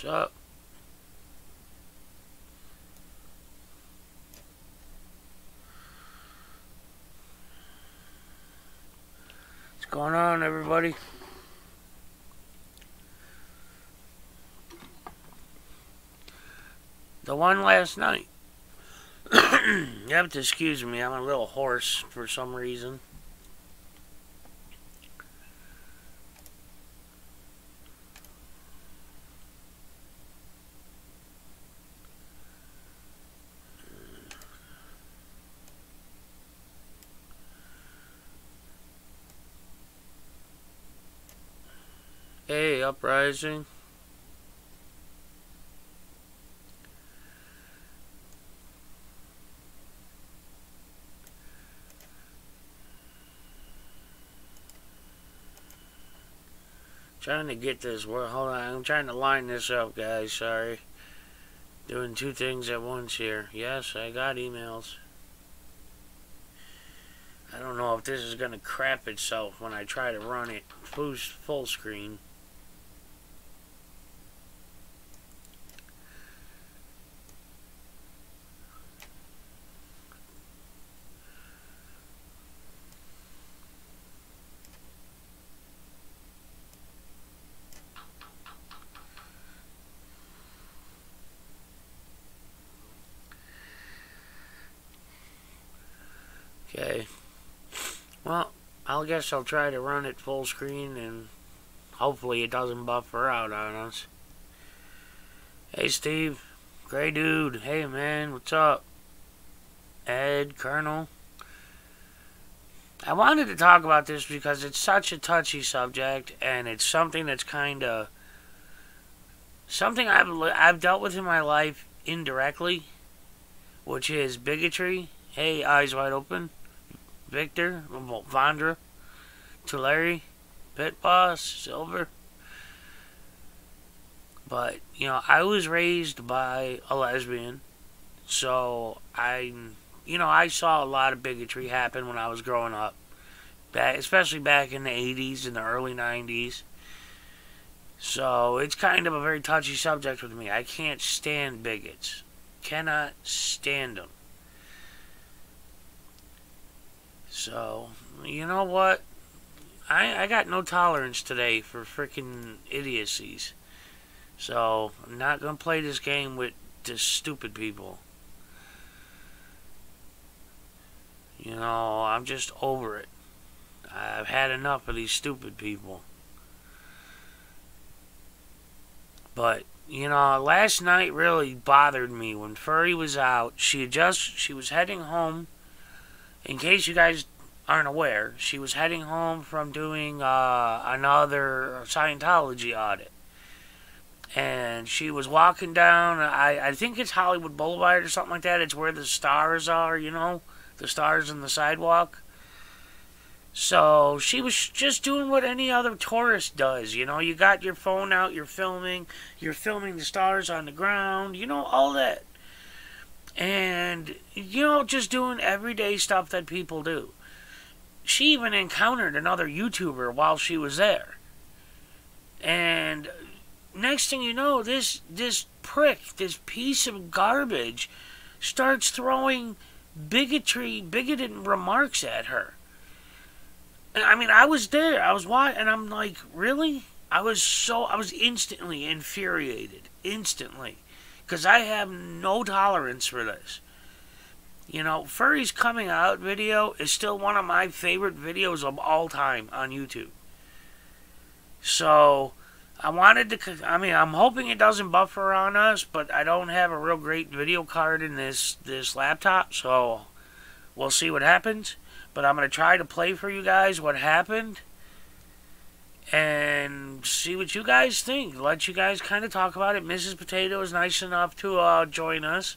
up? What's going on, everybody? The one last night. You have to excuse me, I'm a little hoarse for some reason. Hey, Uprising. Trying to get this. Hold on, I'm trying to line this up, guys. Sorry. Doing two things at once here. Yes, I got emails. I don't know if this is going to crap itself when I try to run it full screen. Okay. Well, I guess I'll try to run it full screen and hopefully it doesn't buffer out on us. Hey, Steve. Gray dude. Hey, man. What's up? Ed, Colonel. I wanted to talk about this because it's such a touchy subject and it's something that's kind of something I've dealt with in my life indirectly, which is bigotry. Hey, Eyes Wide Open. Victor, Vondra, Tulare, Pit Boss, Silver. But, you know, I was raised by a lesbian, so I saw a lot of bigotry happen when I was growing up, especially back in the 80s and the early 90s. So it's kind of a very touchy subject with me. I can't stand bigots. Cannot stand them. So, you know what? I got no tolerance today for freaking idiocies. So, I'm not going to play this game with just stupid people. You know, I'm just over it. I've had enough of these stupid people. But, you know, last night really bothered me when Furry was out. She was heading home. In case you guys aren't aware, she was heading home from doing another Scientology audit. And she was walking down, I think it's Hollywood Boulevard or something like that. It's where the stars are, you know, the stars in the sidewalk. So she was just doing what any other tourist does, you know. You got your phone out, you're filming the stars on the ground, you know, all that. And, you know, just doing everyday stuff that people do. She even encountered another YouTuber while she was there. And next thing you know, this prick, this piece of garbage, starts throwing bigoted remarks at her. And, I mean, I was there. I was watching, and I'm like, really? I was instantly infuriated. Instantly. Because I have no tolerance for this. You know, Furry's coming out video is still one of my favorite videos of all time on YouTube. So, I'm hoping it doesn't buffer on us, but I don't have a real great video card in this laptop, so we'll see what happens. But I'm going to try to play for you guys what happened. And see what you guys think. Let you guys kind of talk about it. Mrs. Potato is nice enough to join us.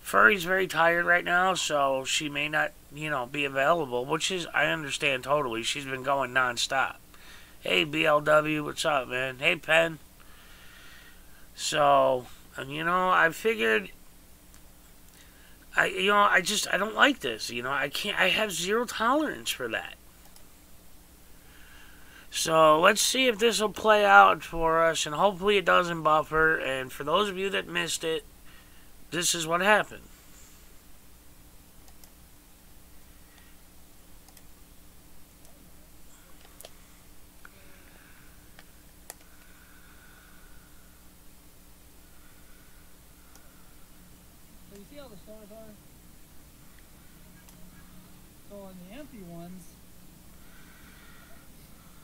Furry's very tired right now, so she may not, you know, be available, which is, I understand totally. She's been going non-stop. Hey, BLW, what's up, man? Hey, Penn. So, you know, I figured, I don't like this. You know, I have zero tolerance for that. So let's see if this will play out for us, and hopefully it doesn't buffer. And for those of you that missed it, this is what happened. So you see how the stars are? So on the empty ones,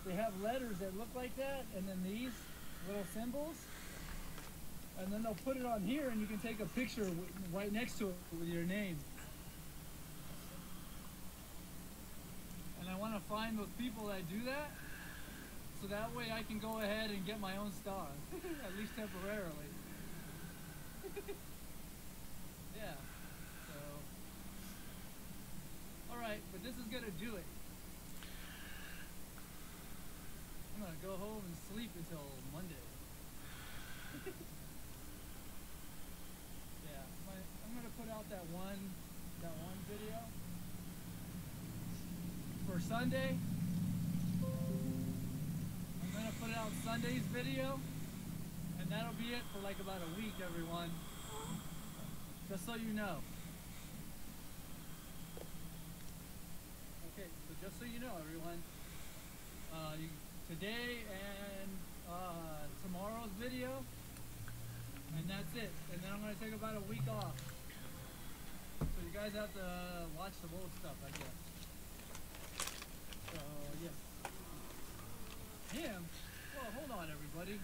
they have letters that look like that, and then these little symbols, and then they'll put it on here, and you can take a picture right next to it with your name. And I want to find those people that do that, so that way I can go ahead and get my own star, at least temporarily. Yeah. So, all right, but this is gonna do it. I'm gonna go home and sleep until Monday. Yeah, I'm gonna put out that one video for Sunday. I'm gonna put out Sunday's video, and that'll be it for like about a week, everyone. Just so you know. Okay, so just so you know, everyone, today and tomorrow's video, and that's it. And then I'm going to take about a week off. So you guys have to watch some old stuff, I guess. So, yeah. Him? Well, hold on, everybody.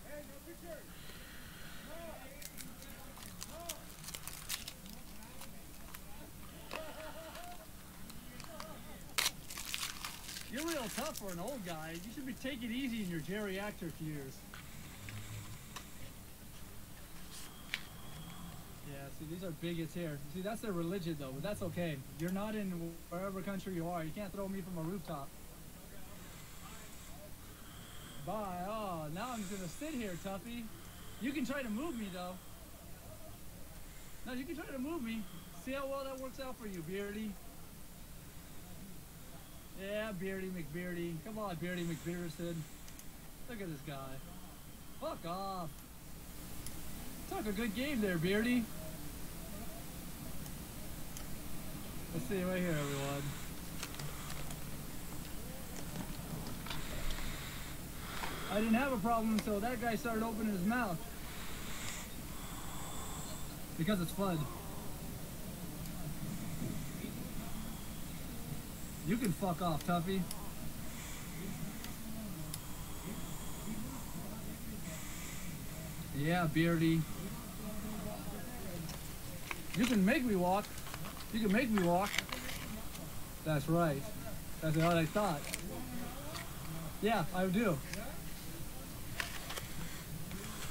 Hey, no picture! You're real tough for an old guy. You should be taking it easy in your geriatric years. Yeah, see, these are bigots here. See, that's their religion, though, but that's okay. You're not in wherever country you are. You can't throw me from a rooftop. Bye. Oh, now I'm just gonna sit here, Tuffy. You can try to move me, though. No, you can try to move me. See how well that works out for you, Beardy. Yeah, Beardy McBeardy. Come on, Beardy McBearson. Look at this guy. Fuck off. Talk a good game there, Beardy. Let's see right here, everyone. I didn't have a problem until that guy started opening his mouth. Because it's fun. You can fuck off, Tuffy. Yeah, Beardy. You can make me walk. You can make me walk. That's right. That's what I thought. Yeah, I do.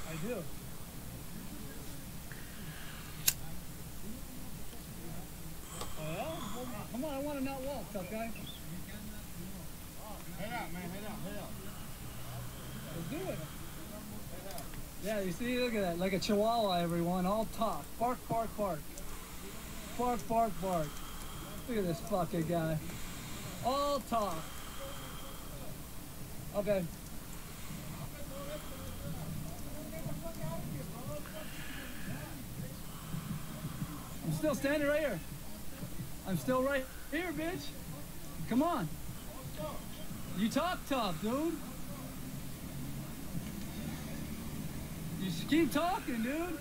I do. Well, come on, I want to not walk, tough guy. Head out, man, head out, head out. Let's do it. Yeah, you see, look at that, like a chihuahua, everyone, all talk. Bark, bark, bark. Bark, bark, bark. Look at this fucking guy. All talk. Okay. I'm still standing right here. I'm still right here, bitch. Come on. You talk tough, dude. You just keep talking, dude.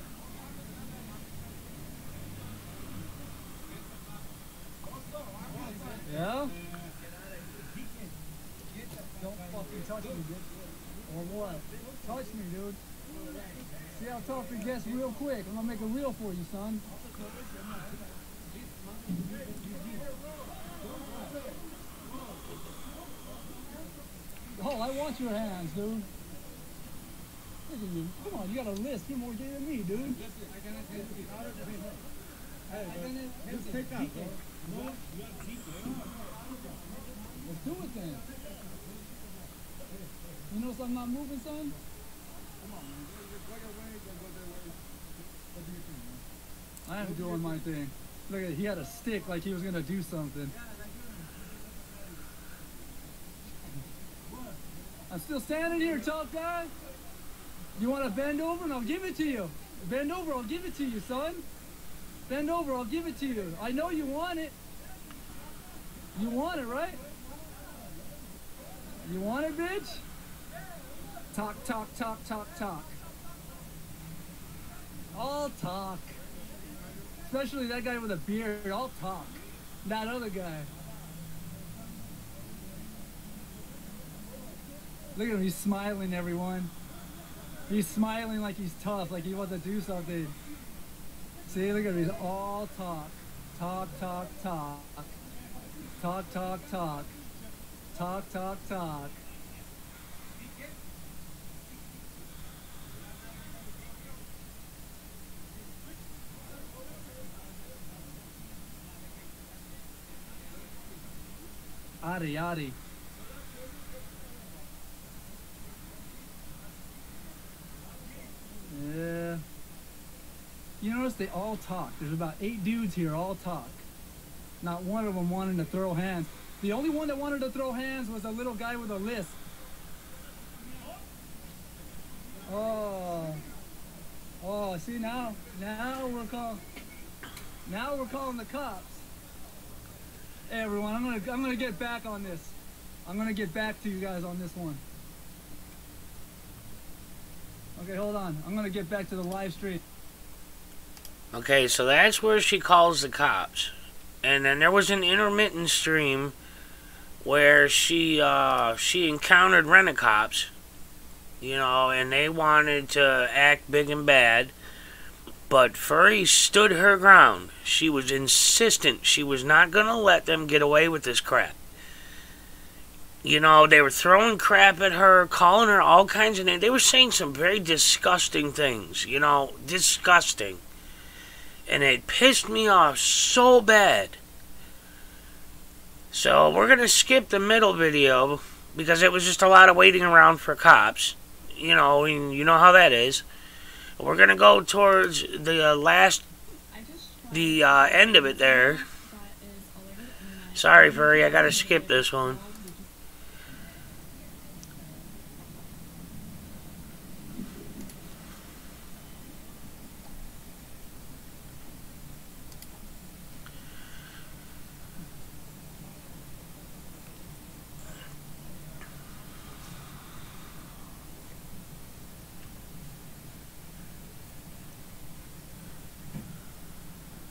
Yeah? Don't fucking touch me, bitch. Or what? Touch me, dude. See how tough it gets real quick. I'm gonna make it real for you, son. Oh, I want your hands, dude. Look at you. Come on, you got a list. You're more gay than me, dude. Just take that, bro. Let's do it then. You notice I'm not moving, son? Come on, man. I am doing my thing. Look at it. He had a stick like he was gonna do something. I'm still standing here, tough guy. You want to bend over and I'll give it to you. Bend over, I'll give it to you, son. Bend over, I'll give it to you. I know you want it. You want it, right? You want it, bitch? Talk, talk, talk, talk, talk. All talk. Especially that guy with a beard, all talk. That other guy. Look at him, he's smiling, everyone. He's smiling like he's tough, like he wants to do something. See, look at him, he's all talk. Talk, talk, talk. Talk, talk, talk. Talk, talk, talk. Yaddy, yaddy. Yeah. You notice they all talk. There's about 8 dudes here, all talk. Not one of them wanting to throw hands. The only one that wanted to throw hands was a little guy with a lisp. Oh. Oh, see now we're calling the cops. Hey everyone, I'm gonna get back on this. I'm gonna get back to you guys on this one. Okay, hold on. I'm gonna get back to the live stream. Okay, so that's where she calls the cops. And then there was an intermittent stream where she encountered rent-a-cops, you know, and they wanted to act big and bad. But Furry stood her ground. She was insistent. She was not going to let them get away with this crap. You know, they were throwing crap at her, calling her all kinds of names. They were saying some very disgusting things, you know, disgusting. And it pissed me off so bad. So we're going to skip the middle video because it was just a lot of waiting around for cops. You know, and you know how that is. We're going to go towards the end of it there. Sorry, Furry, I got to skip this one.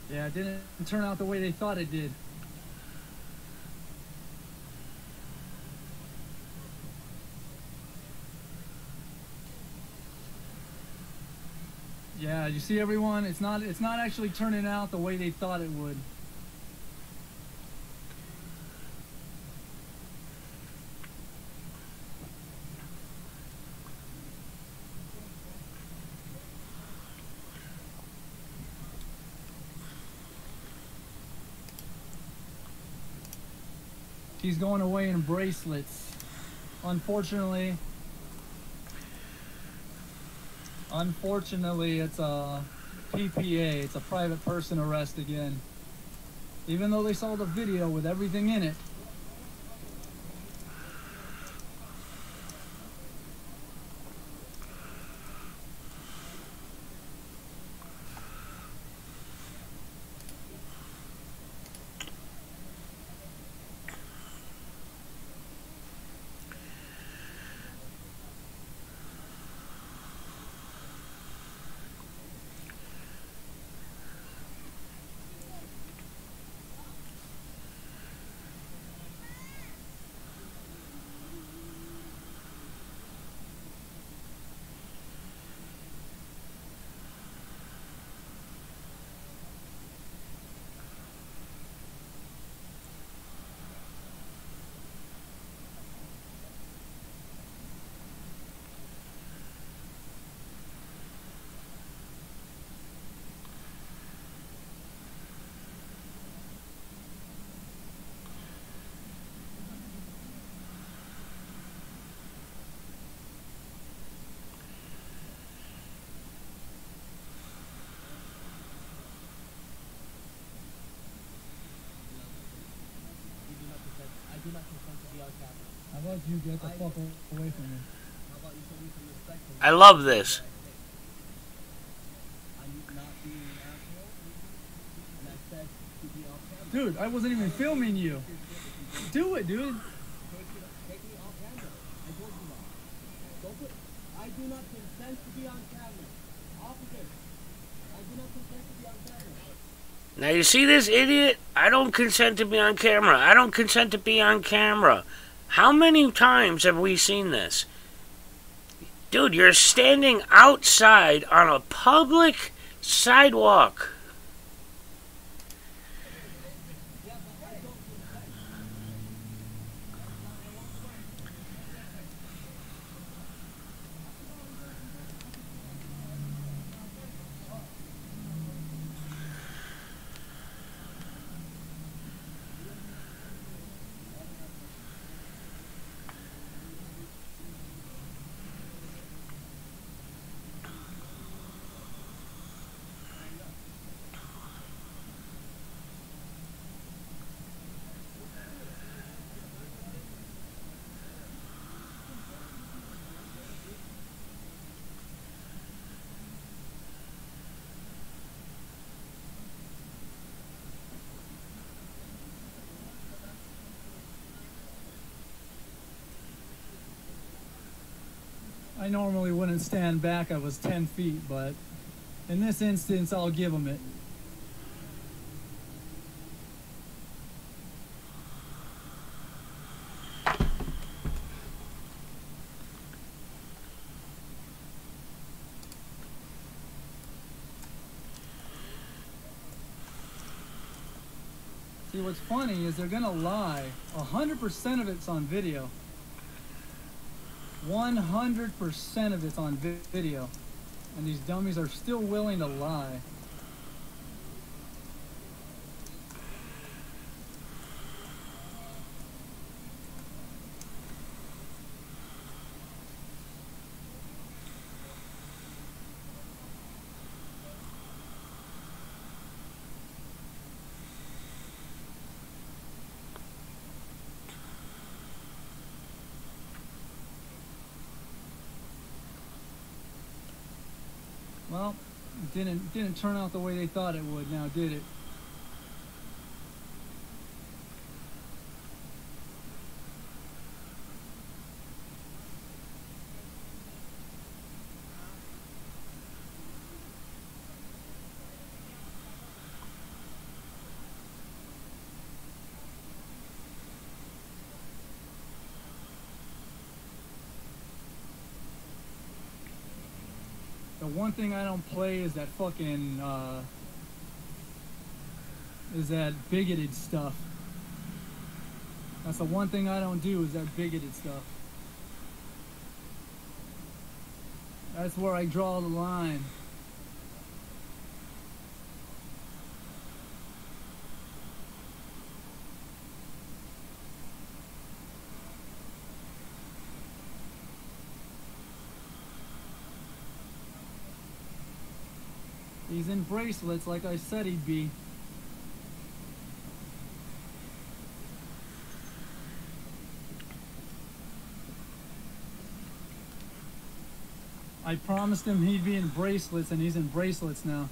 Yeah, it didn't turn out the way they thought it did. Yeah, you see everyone, it's not actually turning out the way they thought it would. He's going away in bracelets. Unfortunately, it's a PPA. It's a private person arrest again. Even though they saw the video with everything in it. How about you get the fuck away from me? I love this. Dude, I wasn't even filming you. Do it, dude. I do not consent to be on camera. Officer, I do not consent to be on camera. Now you see this idiot? I don't consent to be on camera. I don't consent to be on camera. How many times have we seen this? Dude, you're standing outside on a public sidewalk. I normally wouldn't stand back. I was 10 feet, but in this instance, I'll give him it. See, what's funny is they're gonna lie. 100% of it's on video. 100% of it's on video. And these dummies are still willing to lie. Well, it didn't turn out the way they thought it would, now did it? The one thing I don't play is that fucking, is that bigoted stuff. That's the one thing I don't do, is that bigoted stuff. That's where I draw the line. He's in bracelets like I said he'd be. I promised him he'd be in bracelets, and he's in bracelets now.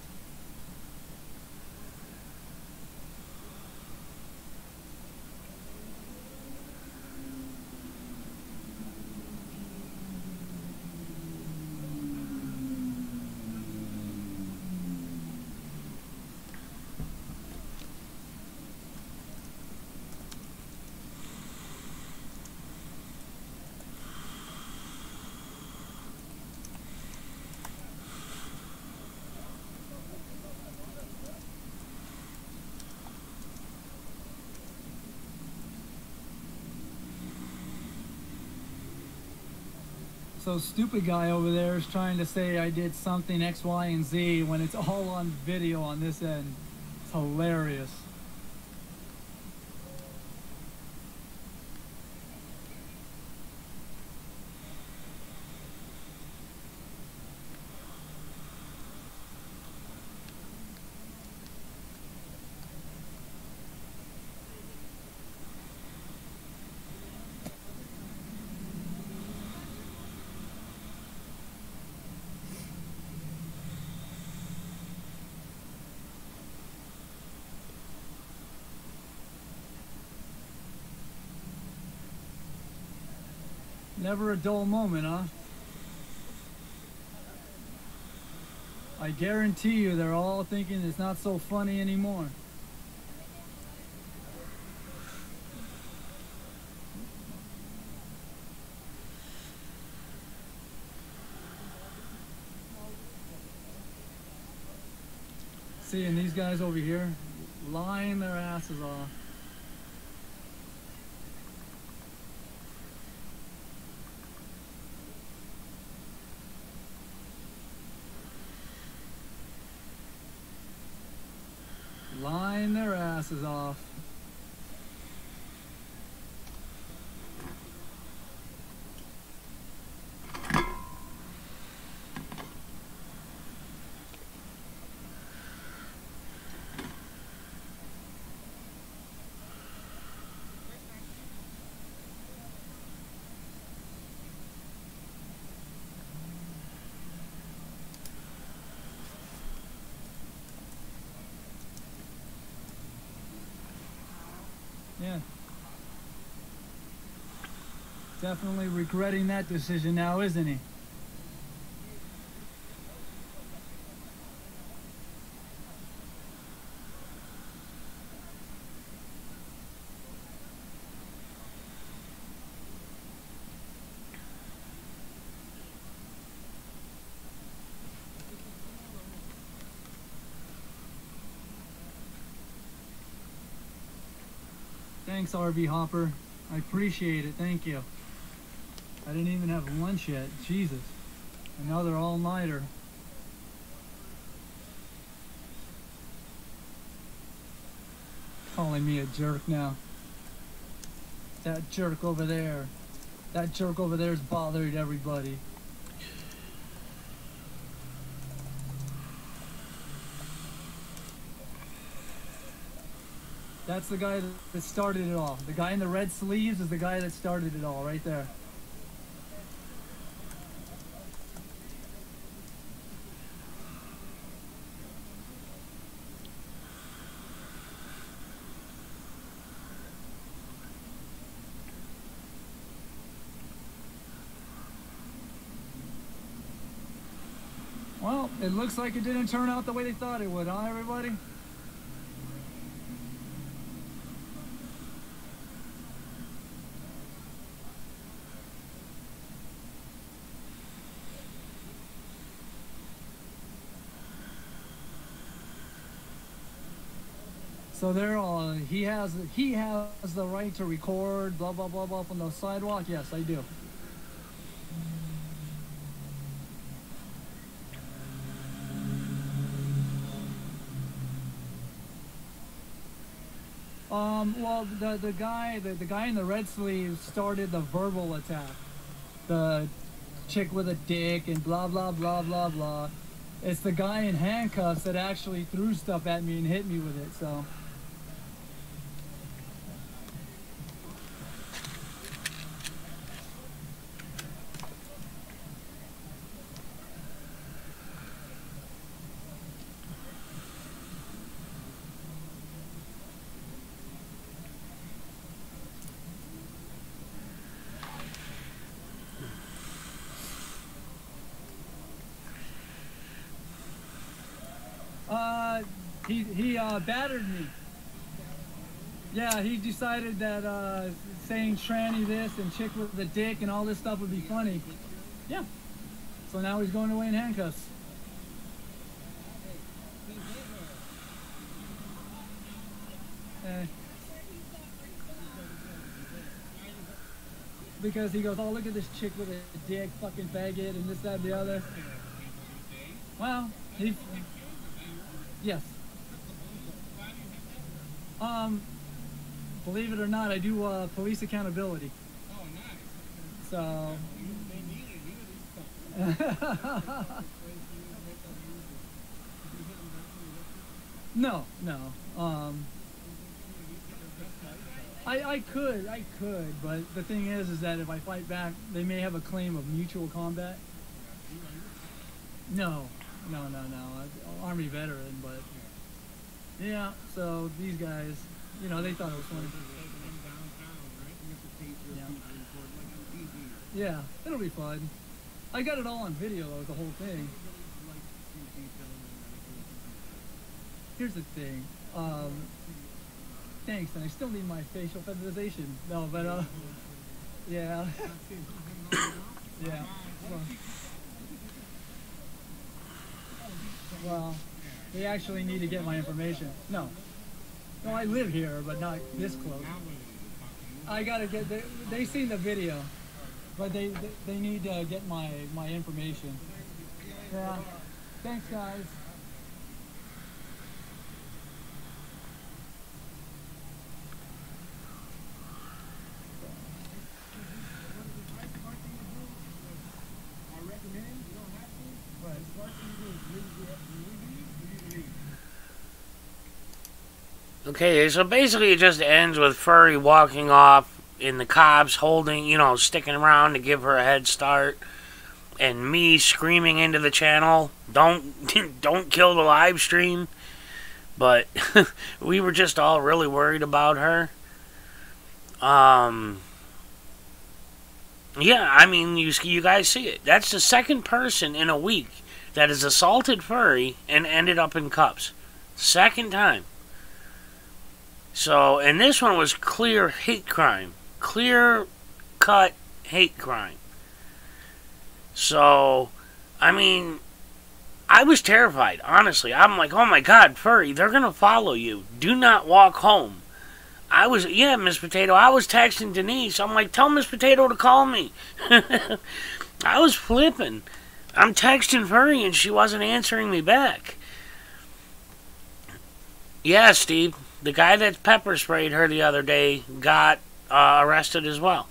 So stupid guy over there is trying to say I did something X, Y, and Z when it's all on video on this end. It's hilarious. Never a dull moment, huh? I guarantee you they're all thinking it's not so funny anymore. Seeing these guys over here lying their asses off. Lying their asses off. Yeah. Definitely regretting that decision now, isn't he? Thanks, RV Hopper. I appreciate it. Thank you. I didn't even have lunch yet. Jesus. Another all-nighter. Calling me a jerk now. That jerk over there. That jerk over there's bothered everybody. That's the guy that started it all. The guy in the red sleeves is the guy that started it all, right there. Well, it looks like it didn't turn out the way they thought it would, huh, everybody? So they're all, he has the right to record, blah, blah, blah, blah, from the sidewalk? Yes, I do. Well, the guy in the red sleeves started the verbal attack. The chick with a dick and blah, blah, blah, blah, blah. It's the guy in handcuffs that actually threw stuff at me and hit me with it, so. He battered me. Yeah, he decided that saying tranny this and chick with the dick and all this stuff would be funny. Yeah. So now he's going away in handcuffs. Because he goes, oh, look at this chick with a dick, fucking faggot, and this, that, and the other. Well, he... Yes. Believe it or not, I do police accountability. Oh, nice. So. No. I could, but the thing is that if I fight back, they may have a claim of mutual combat. No. Army veteran, but yeah. So these guys, you know, they thought it was funny. Yeah. Yeah, it'll be fun. I got it all on video, though, the whole thing. Here's the thing. Thanks, and I still need my facial feminization. No, but, yeah. Yeah. Well, they actually need to get my information. No. No, I live here, but not this close. I gotta get, they seen the video, but they need to get my information. Yeah. Thanks, guys. Okay, so basically it just ends with Furry walking off and the cops holding, you know, sticking around to give her a head start, and me screaming into the channel, don't kill the live stream. But we were just all really worried about her. Yeah, I mean, you guys see it. That's the second person in a week that has assaulted Furry and ended up in cuffs. Second time. So, and this one was clear hate crime. Clear cut hate crime. So, I mean, I was terrified, honestly. I'm like, oh my God, Furry, they're going to follow you. Do not walk home. Yeah, Miss Potato, I was texting Denise. I'm like, tell Miss Potato to call me. I was flipping. I'm texting Furry and she wasn't answering me back. Yeah, Steve. The guy that pepper sprayed her the other day got arrested as well.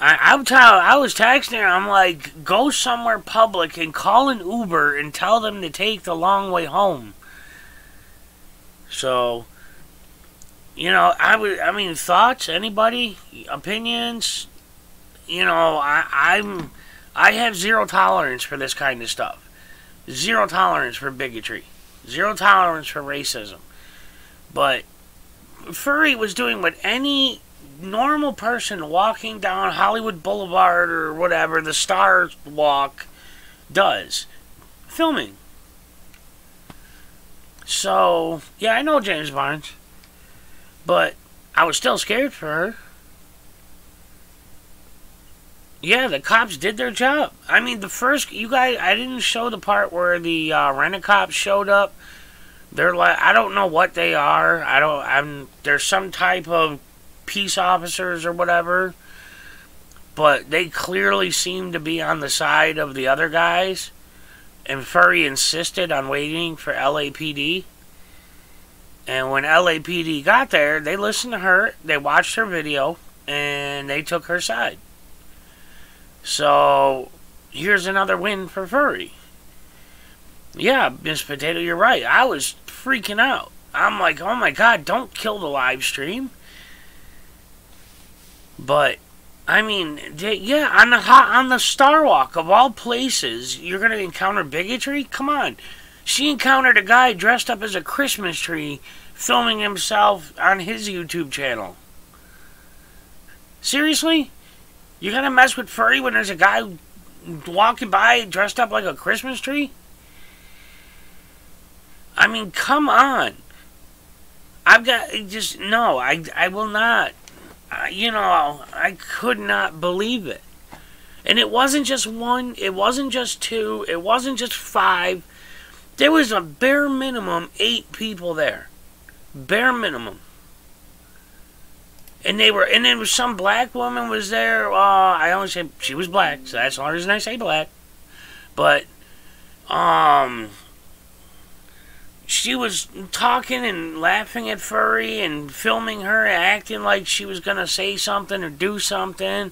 I was texting her. I'm like, go somewhere public and call an Uber and tell them to take the long way home. So, you know, I mean, thoughts? Anybody? Opinions? You know, I have zero tolerance for this kind of stuff. Zero tolerance for bigotry. Zero tolerance for racism. But Furry was doing what any normal person walking down Hollywood Boulevard or whatever, the Star Walk, does. Filming. So, yeah, I know James Barnes. But I was still scared for her. Yeah, the cops did their job. I mean, the first, you guys, I didn't show the part where the rent-a-cops showed up. They're like, I don't know what they are. There's some type of peace officers or whatever. But they clearly seem to be on the side of the other guys. And Furry insisted on waiting for LAPD. And when LAPD got there, they listened to her, they watched her video, and they took her side. So, here's another win for Furry. Yeah, Miss Potato, you're right. I was freaking out. I'm like, oh my God, don't kill the live stream. But, I mean, yeah, on the Star Walk, of all places, you're going to encounter bigotry? Come on. She encountered a guy dressed up as a Christmas tree filming himself on his YouTube channel. Seriously? You're going to mess with Furry when there's a guy walking by dressed up like a Christmas tree? I mean, come on. I've got, just, no, I will not. You know, I could not believe it. And it wasn't just one, it wasn't just two, it wasn't just 5. There was a bare minimum 8 people there. Bare minimum. And there was some black woman was there. I only say she was black, so that's the only reason I say black. But, she was talking and laughing at Furry and filming her, acting like she was going to say something or do something.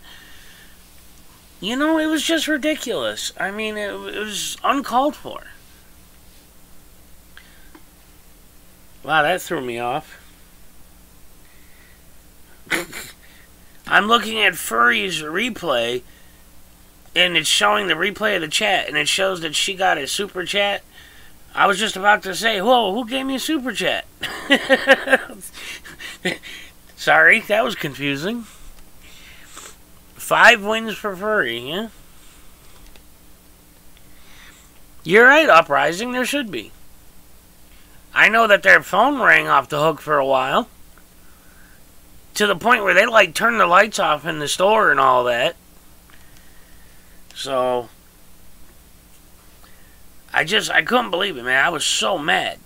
You know, it was just ridiculous. I mean, it was uncalled for. Wow, that threw me off. I'm looking at Furry's replay, and it's showing the replay of the chat, and it shows that she got a super chat. I was just about to say, whoa, who gave me a super chat? Sorry, that was confusing. 5 wins for Furry, yeah? You're right, Uprising, there should be. I know that their phone rang off the hook for a while. To the point where they, like, turned the lights off in the store and all that. So, I couldn't believe it, man. I was so mad.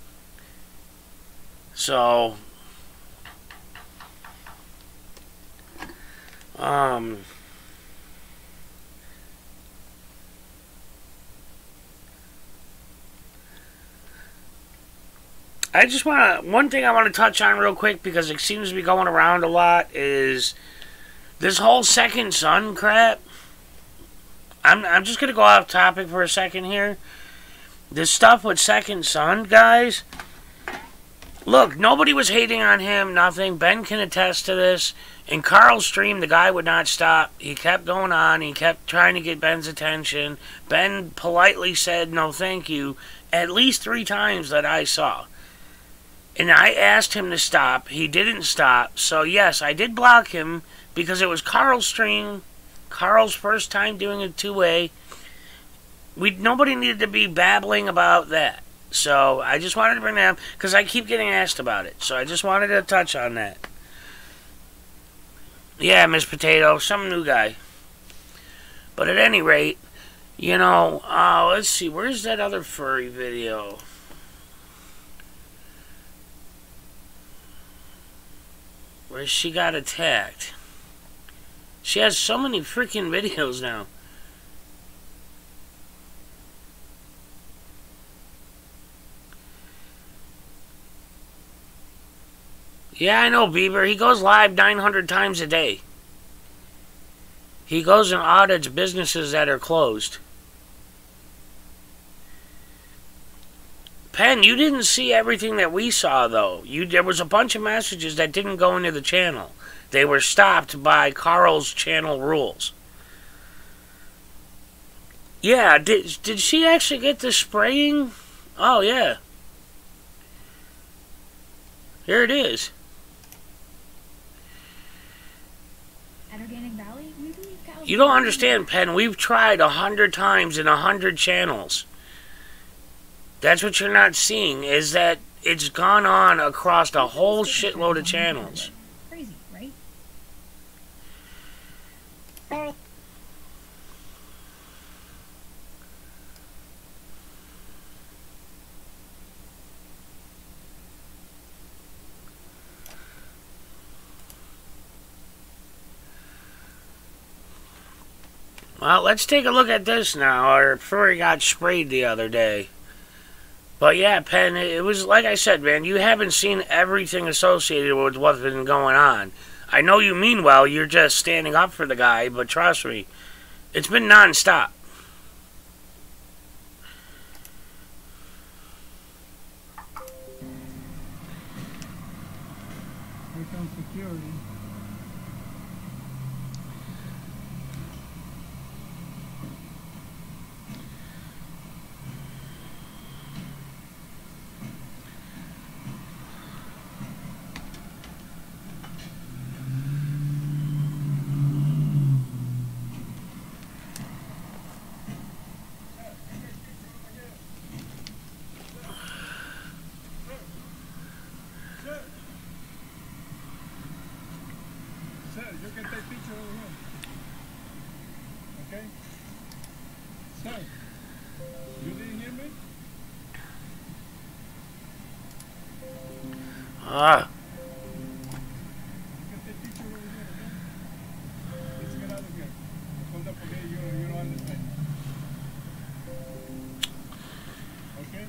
So, I just want to, one thing I want to touch on real quick because it seems to be going around a lot is this whole second son crap. I'm just going to go off topic for a second here. This stuff with second son, guys. Look, nobody was hating on him, nothing. Ben can attest to this. In Carl's stream, the guy would not stop. He kept going on. He kept trying to get Ben's attention. Ben politely said, no, thank you, at least 3 times that I saw. And I asked him to stop. He didn't stop. So, yes, I did block him because it was Carl's stream. Carl's first time doing a two-way. Nobody needed to be babbling about that. So, I just wanted to bring that up because I keep getting asked about it. So, I just wanted to touch on that. Yeah, Miss Potato, some new guy. But at any rate, you know, let's see, where's that other furry video? Where she got attacked. She has so many freaking videos now. Yeah, I know, Bieber. He goes live 900 times a day. He goes and audits businesses that are closed. Pen, you didn't see everything that we saw, though. There was a bunch of messages that didn't go into the channel. They were stopped by Carl's channel rules. Yeah, did she actually get the spraying? Oh, yeah. Here it is. You don't understand, Pen. We've tried 100 times in 100 channels. That's what you're not seeing, is that it's gone on across a whole shitload of channels. Crazy, right? Well, let's take a look at this now. Our furry got sprayed the other day. But yeah, Pen, it was like I said, man, you haven't seen everything associated with what's been going on. I know you mean well, you're just standing up for the guy, but trust me, it's been non-stop. Here comes security. You can take picture over here. Okay? Sir, you didn't hear me? Ah. You can take picture over here, okay? Let's get out of here. Hold up, okay? You don't understand. Okay?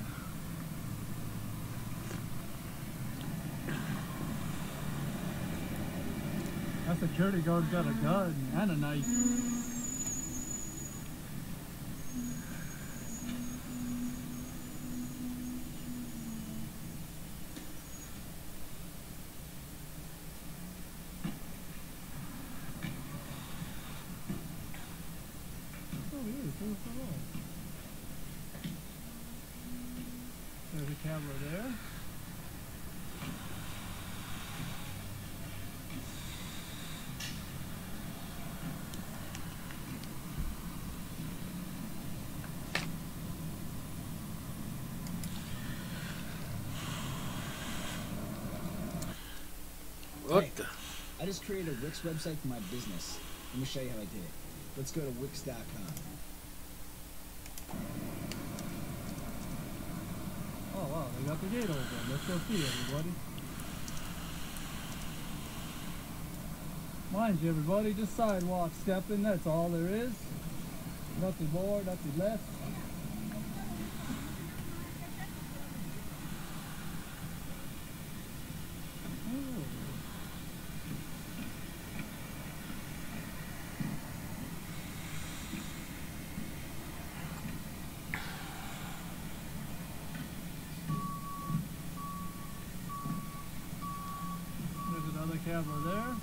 That security guard's got a gun and a knife. Oh, yeah, there's a camera there. What Hey, the? I just created a Wix website for my business. Let me show you how I did it. Let's go to Wix.com. Oh wow, they got the gate open. Let's go see everybody. Mind you, everybody, just sidewalk stepping. That's all there is. Nothing more, nothing less. There's another camera there.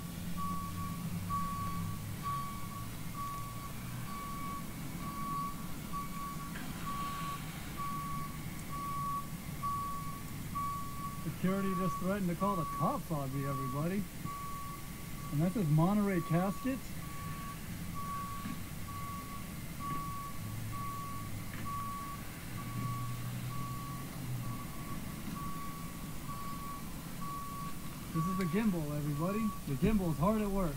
Security just threatened to call the cops on me, everybody. And that says Monterey Caskets. This is the gimbal, everybody. The gimbal is hard at work.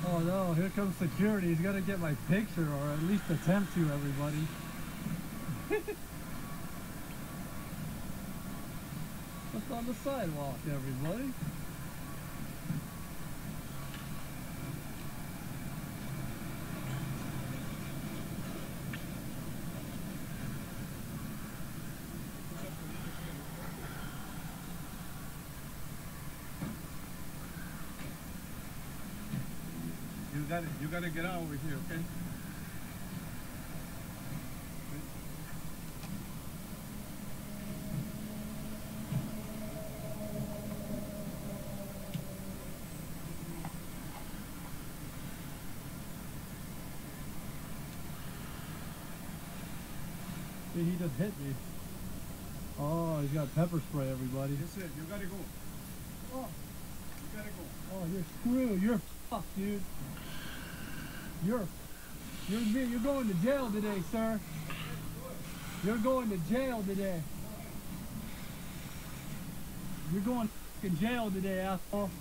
Oh no, here comes security. He's got to get my picture, or at least attempt to, everybody. Just on the sidewalk, everybody. You gotta get out over here, okay? See, he just hit me. Oh, he's got pepper spray, everybody. That's it. You gotta go. Oh, You gotta go. oh, you're screwed. You're fucked, dude. You're going to jail today, sir. You're going to jail today. You're going to jail today, asshole.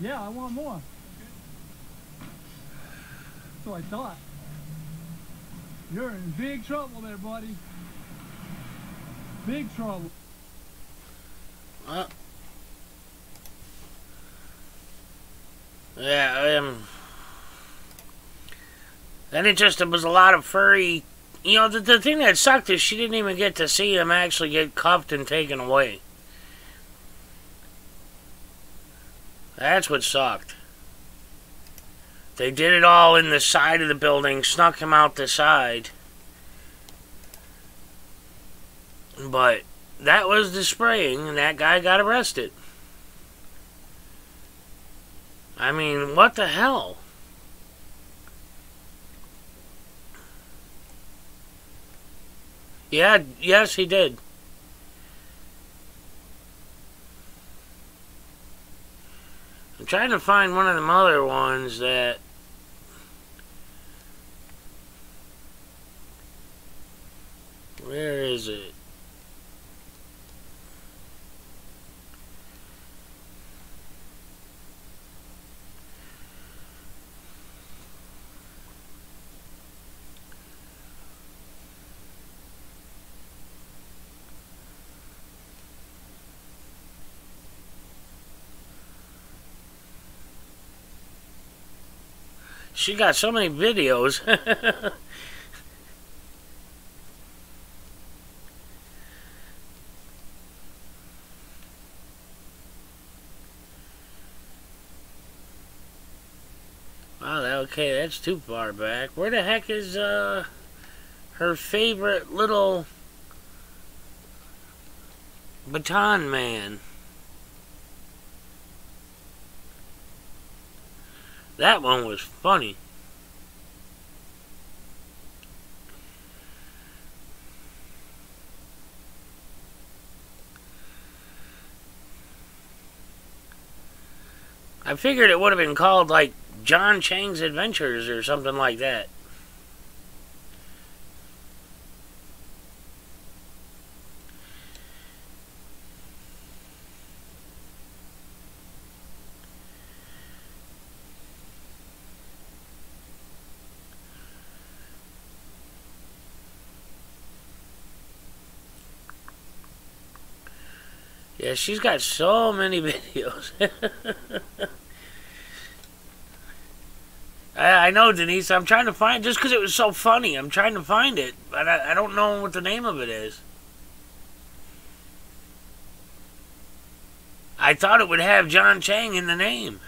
Yeah, I want more. So I thought. You're in big trouble there, buddy. Big trouble. Yeah, then it was a lot of furry. You know, the thing that sucked is she didn't even get to see him actually get cuffed and taken away. That's what sucked. They did it all in the side of the building, snuck him out the side. But that was the spraying, and that guy got arrested. I mean, what the hell? Yeah, yes, he did. I'm trying to find one of them other ones that... Where is it? She got so many videos. Wow, okay, that's too far back. Where the heck is her favorite little baton man? That one was funny. I figured it would have been called like John Chang's Adventures or something like that. Yeah, she's got so many videos. I know, Denise. I'm trying to find, just because it was so funny, I'm trying to find it, but I don't know what the name of it is. I thought it would have John Chang in the name.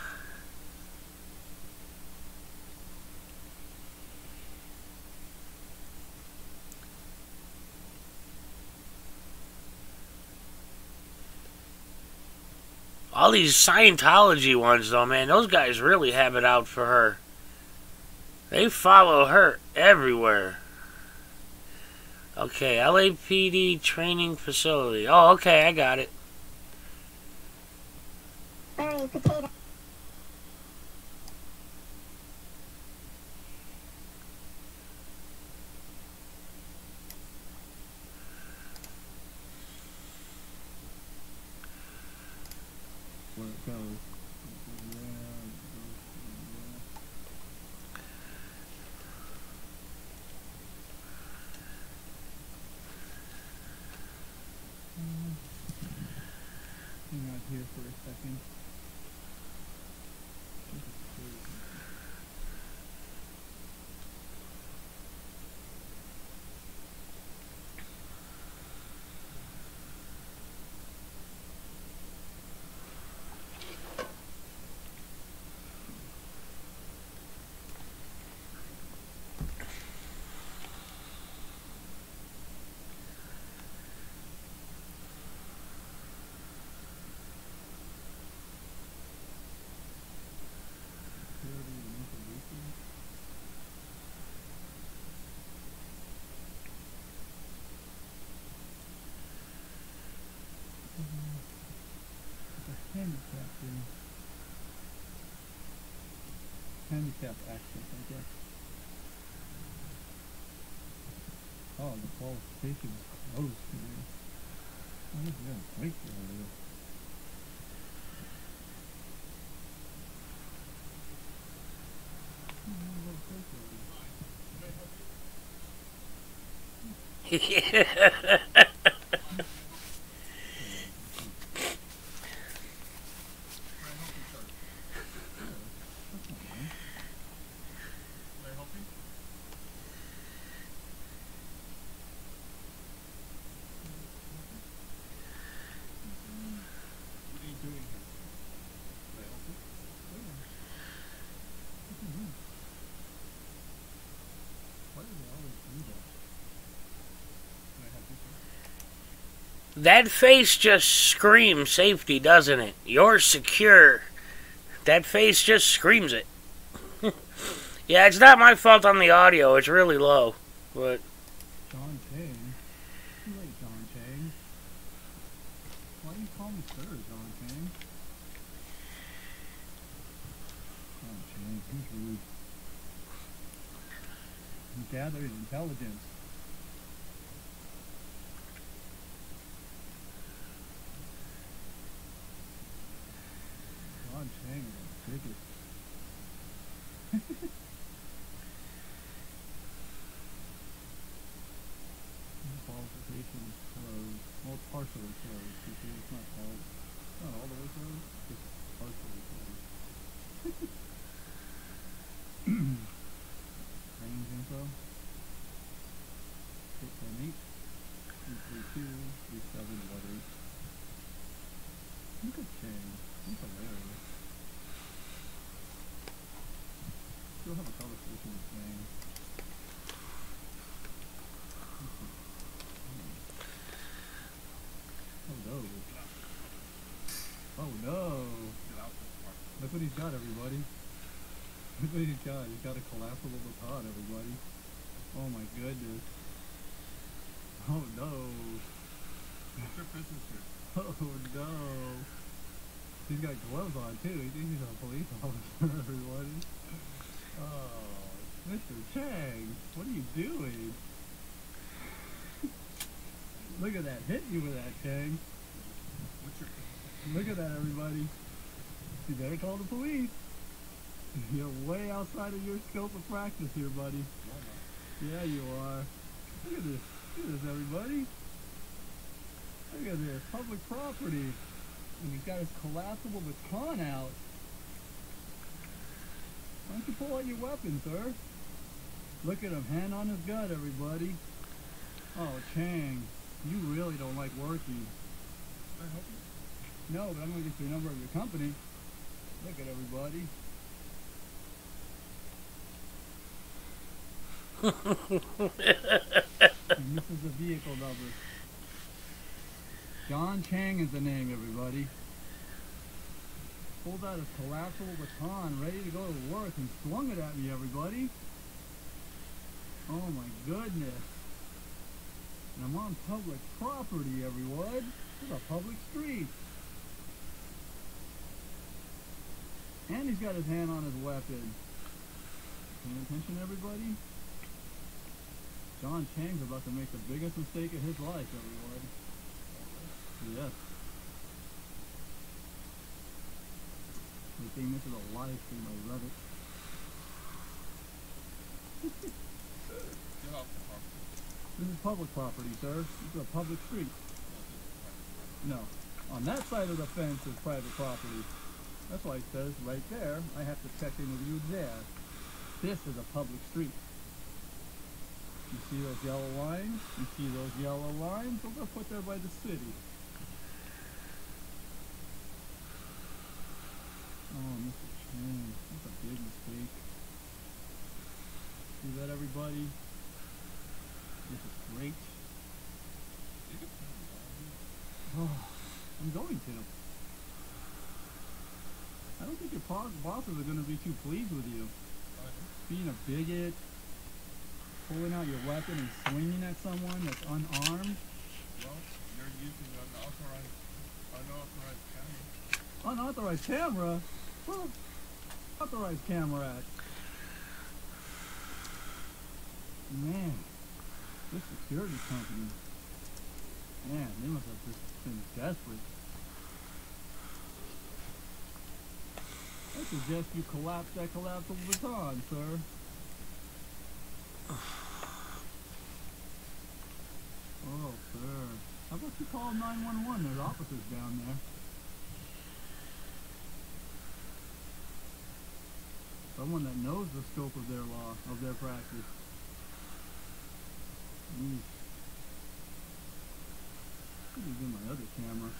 All these Scientology ones, though, man, those guys really have it out for her. They follow her everywhere. Okay, LAPD training facility. Oh, okay, I got it. Furry potato. Where it goes. Hang out here for a second. Handicap access, I guess. Oh, the qualification is closed today. Oh, this is gonna break earlier. That face just screams safety, doesn't it? You're secure. That face just screams it. Yeah, it's not my fault on the audio. It's really low. But John Chang? Too late, John Chang. Why do you call me sir, John Chang? John Chang, who's rude? He gathered intelligence. John Chang is the biggest. Qualification is closed. Well, partially closed. You see, it's not all the way closed. It's partially closed. Range info. 818 332 3718. Look at Chang. He's hilarious. Still have a conversation with Chang. Oh no. Oh no. Look what he's got, everybody. Look what he's got. He's got a collapsible baton, everybody. Oh my goodness. Oh no. What's your business here? Oh no. He's got gloves on too. He thinks he's a police officer, everybody. Oh, Mr. Chang, what are you doing? Look at that, hit you with that, Chang. Look at that, everybody. You better call the police. You're way outside of your scope of practice here, buddy. Yeah, you are. Look at this. Look at this, everybody. Look at this. Public property. And he's got his collapsible baton out. Why don't you pull out your weapon, sir? Look at him, hand on his gun, everybody. Oh, Chang, you really don't like working. Can I help you? No, but I'm going to get you a number of your company. Look at everybody. And this is the vehicle number. John Chang is the name, everybody. Pulled out his collapsible baton, ready to go to work, and swung it at me, everybody. Oh my goodness. And I'm on public property, everyone. This is a public street. And he's got his hand on his weapon. Paying attention, everybody? John Chang's about to make the biggest mistake of his life, everyone. Yes. Good thing this is a live stream, I love it. Get off the property. This is public property, sir. This is a public street. No. On that side of the fence is private property. That's why it says right there, I have to check in with you there. This is a public street. You see those yellow lines? You see those yellow lines? Those are put there by the city. Oh, Mr. Chang, that's a big mistake. See that, everybody? This is great. Oh, I'm going to. I don't think your bosses are going to be too pleased with you. Being a bigot, pulling out your weapon and swinging at someone that's unarmed. Well, you're using unauthorized camera. Unauthorized camera? Well, authorized camera at? Man, this security company. Man, they must have just been desperate. I suggest you collapse that collapsible baton, sir. Oh, sir. How about you call 911? There's officers down there. Someone that knows the scope of their law, of their practice. What is in my other camera?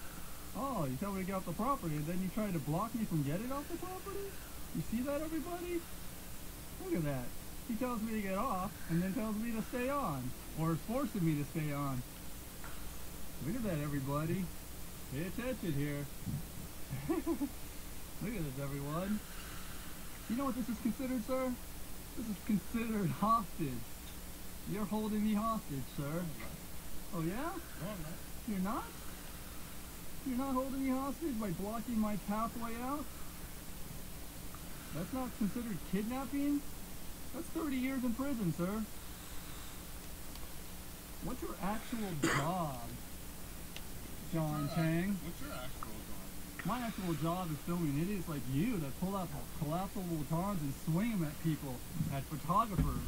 Oh, you tell me to get off the property, and then you try to block me from getting off the property? You see that, everybody? Look at that. He tells me to get off, and then tells me to stay on. Or is forcing me to stay on. Look at that, everybody. Pay attention here. Look at this, everyone. You know what this is considered, sir? This is considered hostage. You're holding me hostage, sir. Oh, yeah? No, I'm not. You're not? You're not holding me hostage by blocking my pathway out? That's not considered kidnapping? That's 30 years in prison, sir. What's your actual job, John Chang? What's your actual job? My actual job is filming idiots like you that pull out collapsible batons and swing them at people, at photographers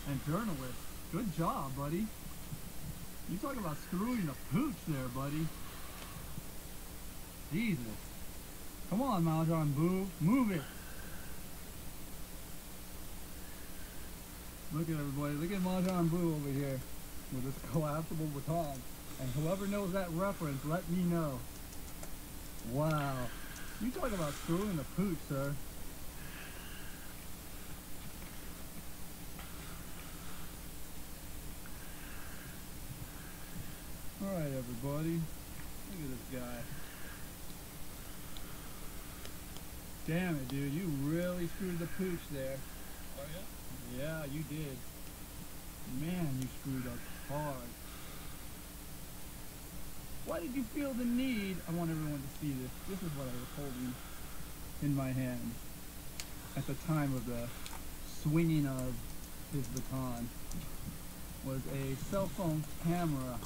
and journalists. Good job, buddy. You talk about screwing the pooch there, buddy. Jesus. Come on, Mahjong Boo. Move it. Look at everybody. Look at Mahjong Boo over here with this collapsible baton. And whoever knows that reference, let me know. Wow. You talk about screwing the pooch, sir. Alright, everybody. Look at this guy. Damn it, dude. You really screwed the pooch there. Oh, yeah? Yeah, you did. Man, you screwed up hard. Why did you feel the need? I want everyone to see this. This is what I was holding in my hand at the time of the swinging of his baton, was a cell phone camera.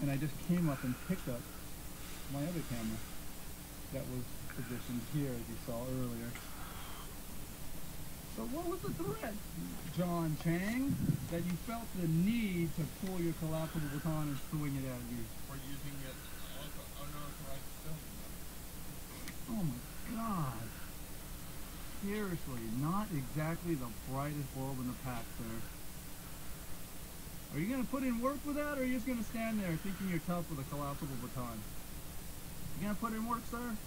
And I just came up and picked up my other camera that was positioned here, as you saw earlier. So what was the threat, John Chang, that you felt the need to pull your collapsible baton and swing it at you? For using it unauthorized filming. Oh my God. Seriously, not exactly the brightest bulb in the pack, sir. Are you gonna put in work with that, or are you just gonna stand there thinking you're tough with a collapsible baton? You gonna put in work, sir?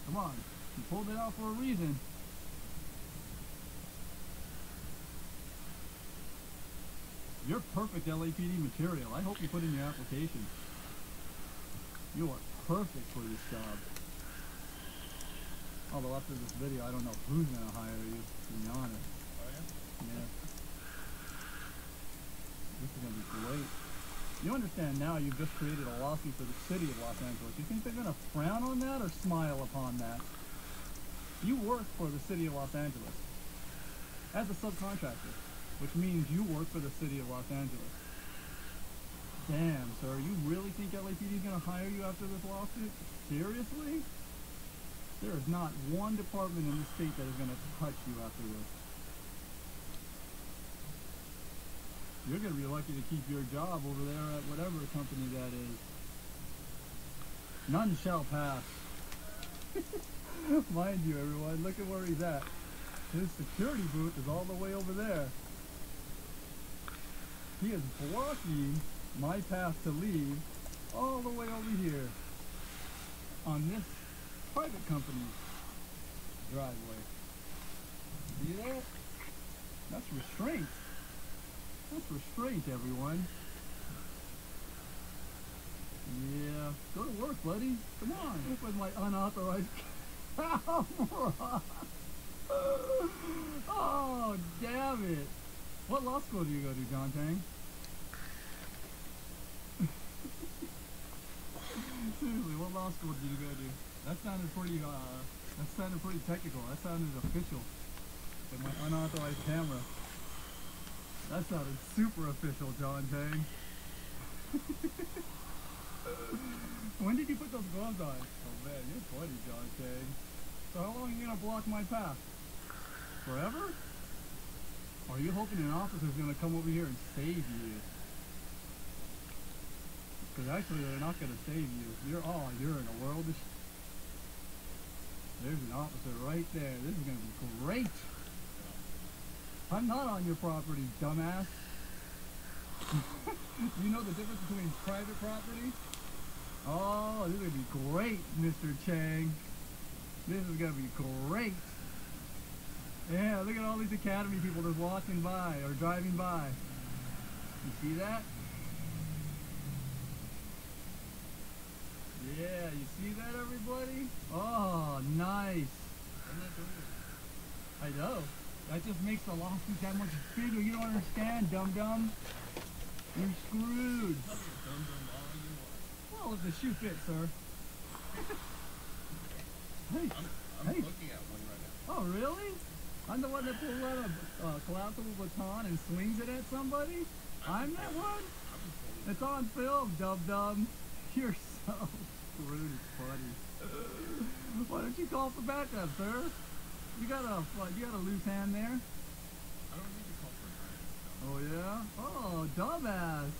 Come on, you pulled it out for a reason. You're perfect LAPD material. I hope you put in your application. You are perfect for this job. Although after this video, I don't know who's gonna hire you, to be honest. Oh yeah? Yeah. This is gonna be great. You understand now you've just created a lawsuit for the city of Los Angeles. You think they're gonna frown on that or smile upon that? You work for the city of Los Angeles as a subcontractor, which means you work for the city of Los Angeles. Damn, sir, you really think LAPD is gonna hire you after this lawsuit? Seriously? There is not one department in the state that is gonna touch you after this. You're going to be lucky to keep your job over there at whatever company that is. None shall pass. Mind you, everyone, look at where he's at. His security booth is all the way over there. He is blocking my path to leave all the way over here on this private company's driveway. See that? That's restraint. That's restraint, everyone. Yeah, go to work, buddy. Come on, with my unauthorized camera. Oh, damn it. What law school do you go to, John Chang? Seriously, what law school did you go to? That sounded pretty technical. That sounded official. With my unauthorized camera. That sounded super official, John Chang. When did you put those gloves on? Oh man, you're funny, John Chang. So how long are you gonna block my path? Forever? Or are you hoping an officer's gonna come over here and save you? Because actually they're not gonna save you. You're in a world of There's an officer right there. This is gonna be great. I'm not on your property, dumbass. You know the difference between private property? Oh, this is gonna be great, Mr. Chang. This is gonna be great. Yeah, look at all these academy people just walking by or driving by. You see that? Yeah, you see that, everybody? Oh, nice. I know. That just makes the lawsuit that much bigger. You don't understand, dum-dum. You're screwed. Well, if the shoe fits, sir. Hey, I'm looking at one right now. Oh, really? I'm the one that pulls out a collapsible baton and swings it at somebody? I'm that one? It's on film, dum-dum. You're so screwed. It's funny. Why don't you call for backup, sir? You got a loose hand there? I don't need to call for Oh yeah? Oh, dumbass.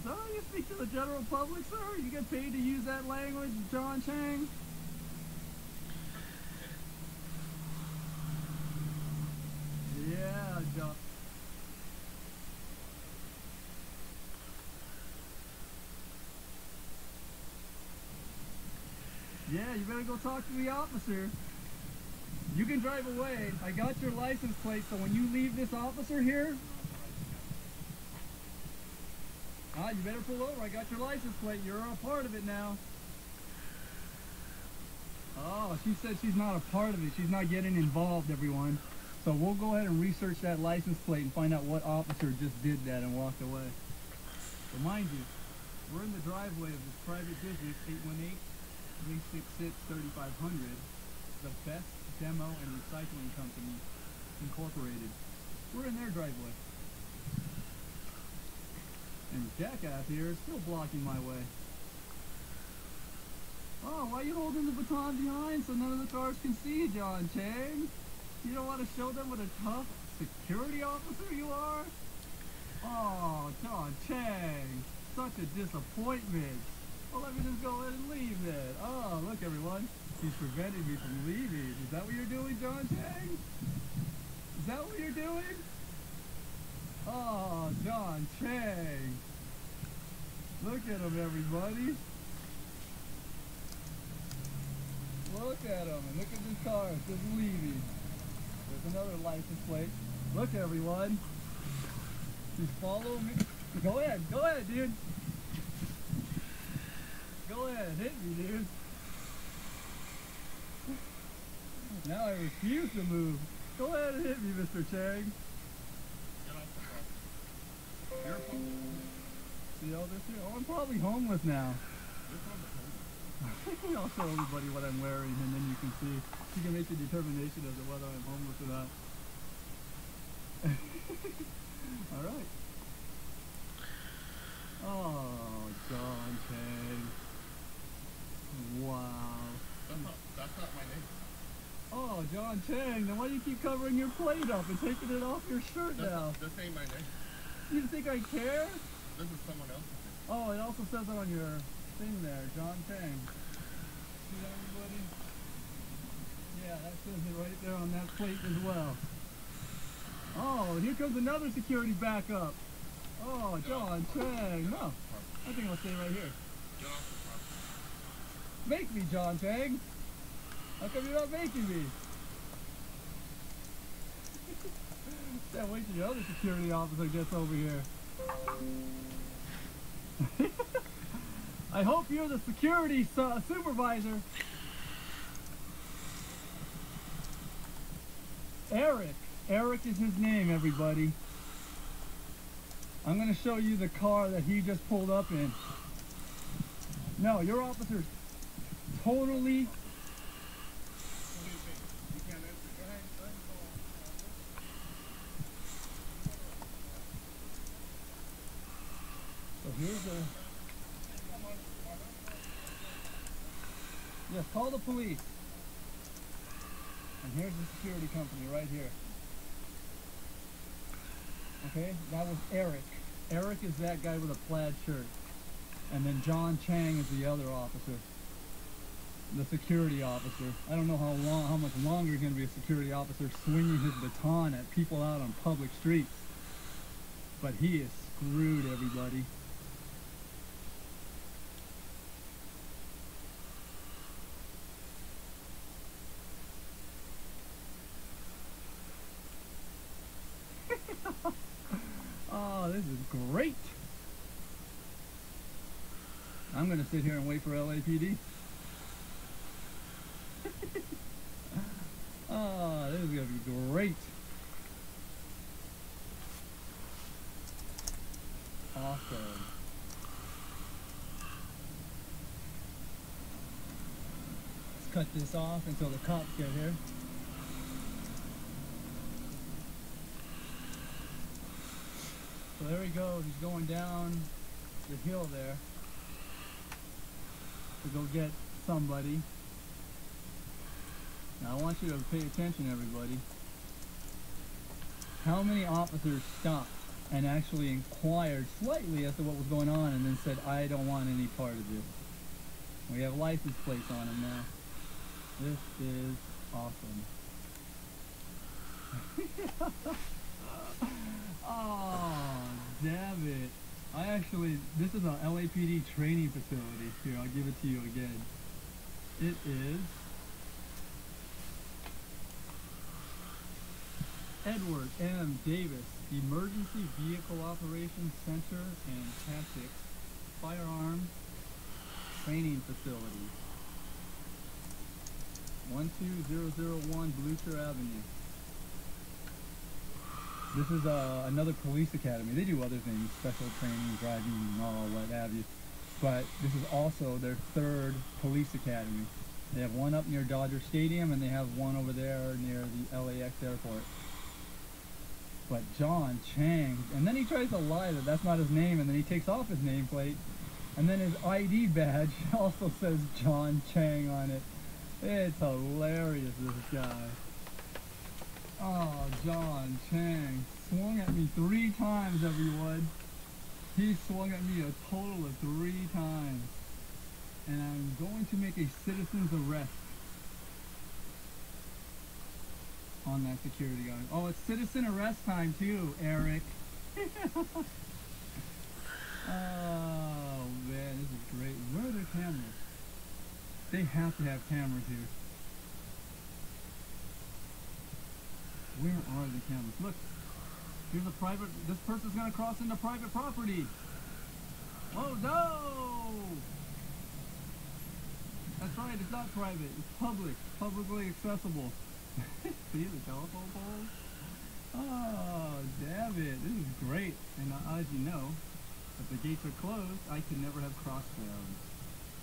So you speak to the general public, sir? You get paid to use that language, John Chang? Yeah, John. Yeah, you better go talk to the officer. You can drive away. I got your license plate, so when you leave this officer here, you better pull over. I got your license plate. You're a part of it now. Oh, she said she's not a part of it. She's not getting involved, everyone. So we'll go ahead and research that license plate and find out what officer just did that and walked away. So mind you, we're in the driveway of this private business, 818-366-3500, the Best Demo and Recycling Company, Incorporated. We're in their driveway. And jackass here is still blocking my way. Oh, why are you holding the baton behind so none of the cars can see you, John Chang? You don't want to show them what a tough security officer you are? Oh, John Chang, such a disappointment. Well, let me just go ahead and leave then. Oh, look everyone, he's preventing me from leaving. Is that what you're doing, John Chang? Is that what you're doing? Oh, John Chang. Look at him, everybody. Look at him, and look at this car, it's just leaving. There's another license plate. Look, everyone. Just follow me. Go ahead, dude. Go ahead, hit me, dude. Now I refuse to move. Go ahead and hit me, Mr. Chang. Get off the car. Careful. See all this here? Oh, I'm probably homeless now. This one's homeless. I'll show everybody what I'm wearing, and then you can see. You can make the determination as to whether I'm homeless or not. Alright. Oh, John Chang. Wow. That's not my name. Oh, John Chang, then why do you keep covering your plate up and taking it off your shirt now? This ain't my name. You think I care? This is someone else's name. Oh, it also says it on your thing there, John Chang. See that, everybody? Yeah, that says it right there on that plate as well. Oh, and here comes another security backup. Oh, John Chang. No, I think I'll stay right here. Get off the car. Make me, John Chang. How come you're not making me? Can't wait till the other security officer gets over here. I hope you're the security supervisor. Eric. Eric is his name, everybody. I'm going to show you the car that he just pulled up in. No, your officer's totally... What do you think? You can't answer. Go ahead. Go ahead and go on. So here's the... Yes, call the police. And here's the security company right here. Okay, that was Eric. Eric is that guy with a plaid shirt. And then John Chang is the other officer. The security officer. I don't know how much longer he's going to be a security officer swinging his baton at people out on public streets. But he is screwed, everybody. Oh, this is great. I'm going to sit here and wait for LAPD. Oh, this is going to be great. Awesome. Let's cut this off until the cops get here. So there he goes, he's going down the hill there to go get somebody. Now I want you to pay attention, everybody. How many officers stopped and actually inquired slightly as to what was going on and then said, I don't want any part of this? We have license plates on him now. This is awesome. Oh, damn it. This is an LAPD training facility. Here, I'll give it to you again. It is Edward M. Davis, Emergency Vehicle Operations Center and Tactics Firearm Training Facility. 12001 Blucher Avenue. This is another police academy. They do other things, special training, driving, and all, what have you. But this is also their third police academy. They have one up near Dodger Stadium, and they have one over there near the LAX airport. But John Chang, and then he tries to lie that that's not his name, and then he takes off his nameplate, and then his ID badge also says John Chang on it. It's hilarious, this guy. Oh, John Chang swung at me 3 times, everyone. He swung at me a total of 3 times. And I'm going to make a citizen's arrest on that security guard. Oh, it's citizen arrest time too, Eric. Oh man, this is great. Where are their cameras? They have to have cameras here. Where are the cameras? Look, here's a private, this person's gonna cross into private property. Oh no! That's right, it's not private, it's public, publicly accessible. See the telephone poles? Oh, damn it, this is great. And as you know, if the gates are closed, I can never have crossbows.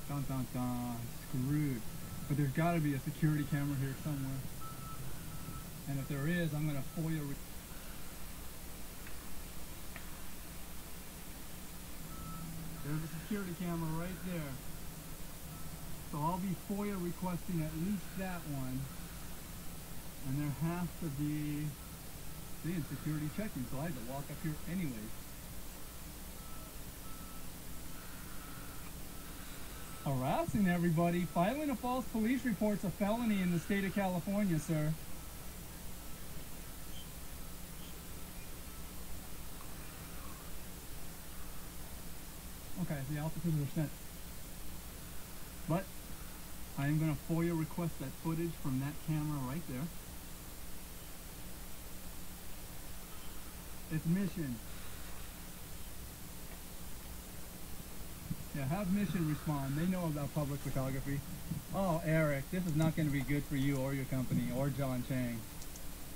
Dun dun dun, screwed. But there's gotta be a security camera here somewhere. And if there is, I'm gonna FOIA. There's a security camera right there. So I'll be FOIA requesting at least that one. And there has to be, see, security checking, so I had to walk up here anyways. Harassing everybody. Filing a false police report's a felony in the state of California, sir. Okay, the officers are sent. But I am going to FOIA request that footage from that camera right there. It's mission. Yeah, have mission respond. They know about public photography. Oh, Eric, this is not going to be good for you or your company or John Chang.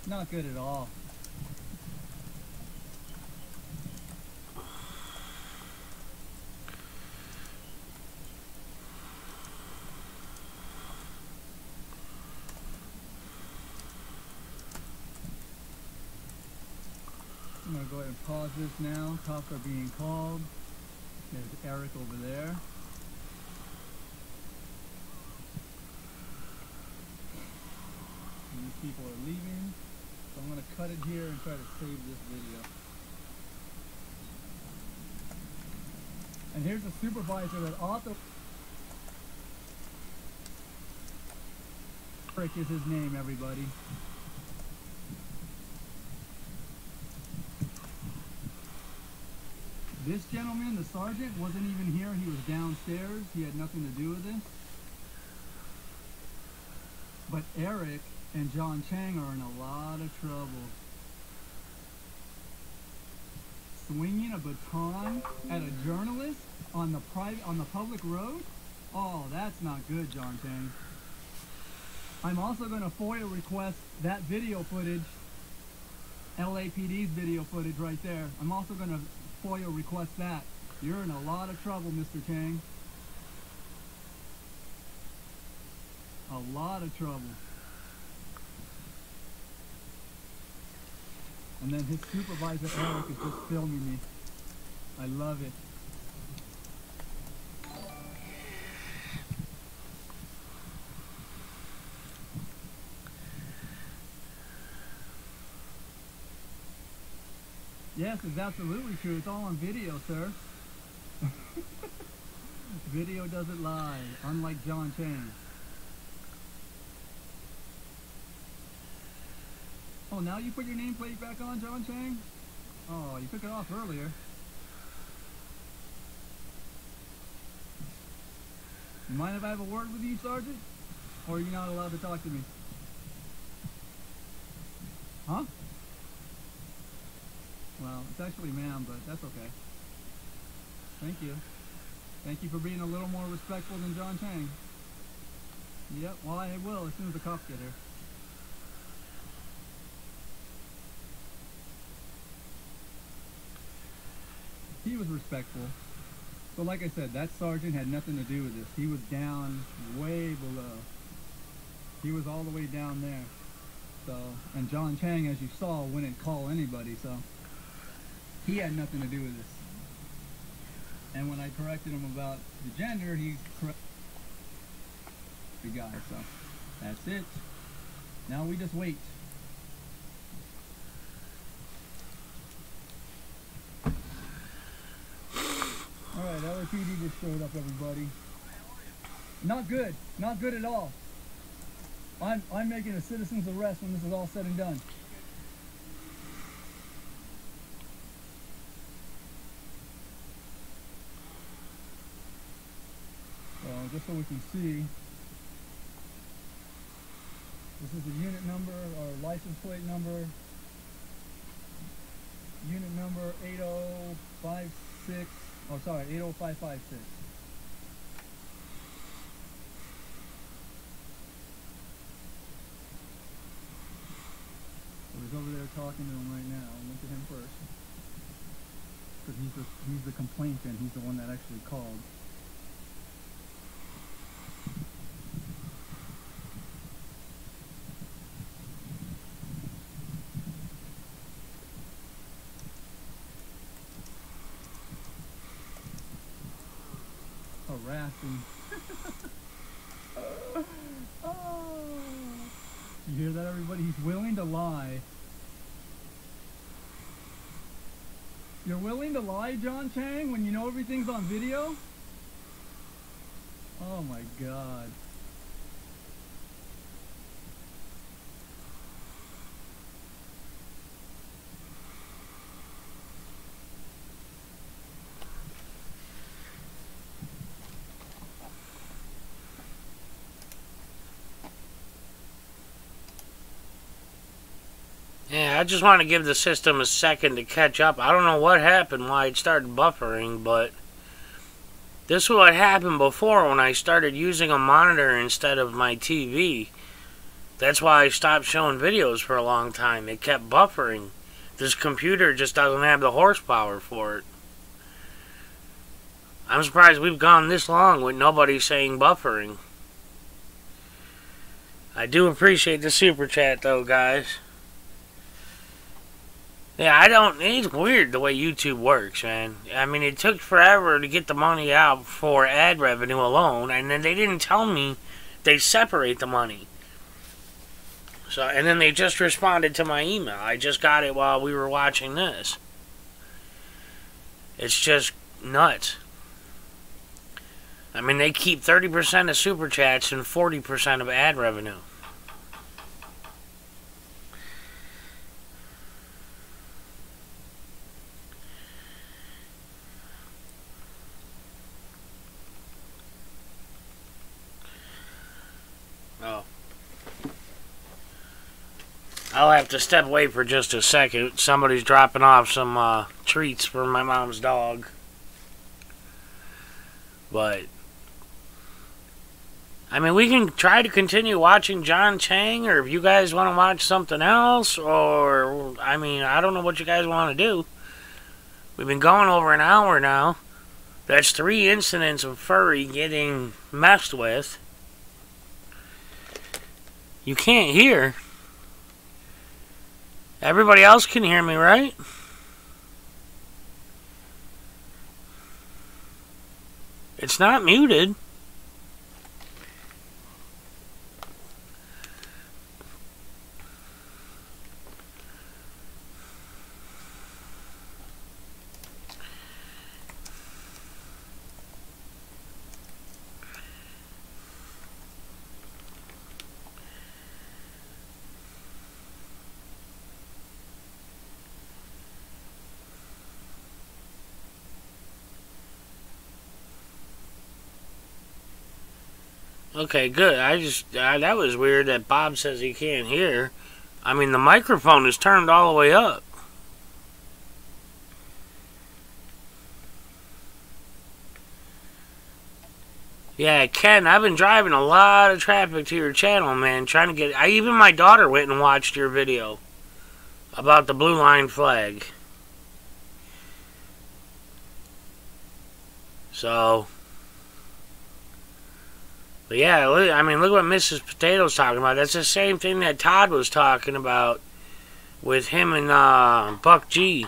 Not good at all. I'm going to go ahead and pause this now. Cops are being called. There's Eric over there. And these people are leaving. So I'm going to cut it here and try to save this video. And here's the supervisor that author. Eric is his name, everybody. This gentleman, the sergeant, wasn't even here. He was downstairs. He had nothing to do with this. But Eric and John Chang are in a lot of trouble. Swinging a baton at a journalist on the public road? Oh, that's not good, John Chang. I'm also going to FOIA request that video footage, LAPD's video footage right there. I'm also going to FOIA request that. You're in a lot of trouble, Mr. Chang. A lot of trouble. And then his supervisor, Eric, is just filming me. I love it. Yes, it's absolutely true. It's all on video, sir. Video doesn't lie, unlike John Chang. Oh, now you put your nameplate back on, John Chang? Oh, you took it off earlier. You mind if I have a word with you, Sergeant? Or are you not allowed to talk to me? Huh? Well, it's actually ma'am, but that's okay. Thank you. Thank you for being a little more respectful than John Chang. Yep, well I will as soon as the cops get here. he was respectful. But like I said, that sergeant had nothing to do with this. He was down way below. He was all the way down there. So, and John Chang, as you saw, wouldn't call anybody, so he had nothing to do with this. And when I corrected him about the gender, he corrected the guy. So that's it. Now we just wait. Alright, LAPD just showed up, everybody. Not good. Not good at all. I'm making a citizen's arrest when this is all said and done. So, just so we can see, this is the unit number, or license plate number. Unit number 8056, oh sorry, 80556. So he's over there talking to him right now. Look at him first. Because he's the complainant, he's the one that actually called. Harassing. Oh. You hear that, everybody? He's willing to lie. You're willing to lie, John Chang, when you know everything's on video? Oh my God. Yeah, I just want to give the system a second to catch up. I don't know what happened, why it started buffering, but this is what happened before when I started using a monitor instead of my TV. That's why I stopped showing videos for a long time. It kept buffering. This computer just doesn't have the horsepower for it. I'm surprised we've gone this long with nobody saying buffering. I do appreciate the super chat though, guys. Yeah, it's weird the way YouTube works, man. I mean, it took forever to get the money out for ad revenue alone, and then they didn't tell me they separate the money. So, and then they just responded to my email. I just got it while we were watching this. It's just nuts. I mean, they keep 30% of super chats and 40% of ad revenue. Oh. I'll have to step away for just a second. Somebody's dropping off some treats for my mom's dog. But I mean, we can try to continue watching John Chang, or if you guys want to watch something else, or, I mean, I don't know what you guys want to do. We've been going over an hour now. That's 3 incidents of Furry getting messed with. You can't hear. Everybody else can hear me, right? It's not muted. Okay, good. That was weird that Bob says he can't hear. I mean, the microphone is turned all the way up. Yeah, Ken, I've been driving a lot of traffic to your channel, man, trying to get... even my daughter went and watched your video about the blue line flag. So, but yeah, I mean, look what Mrs. Potato's talking about. That's the same thing that Todd was talking about with him and Buck G.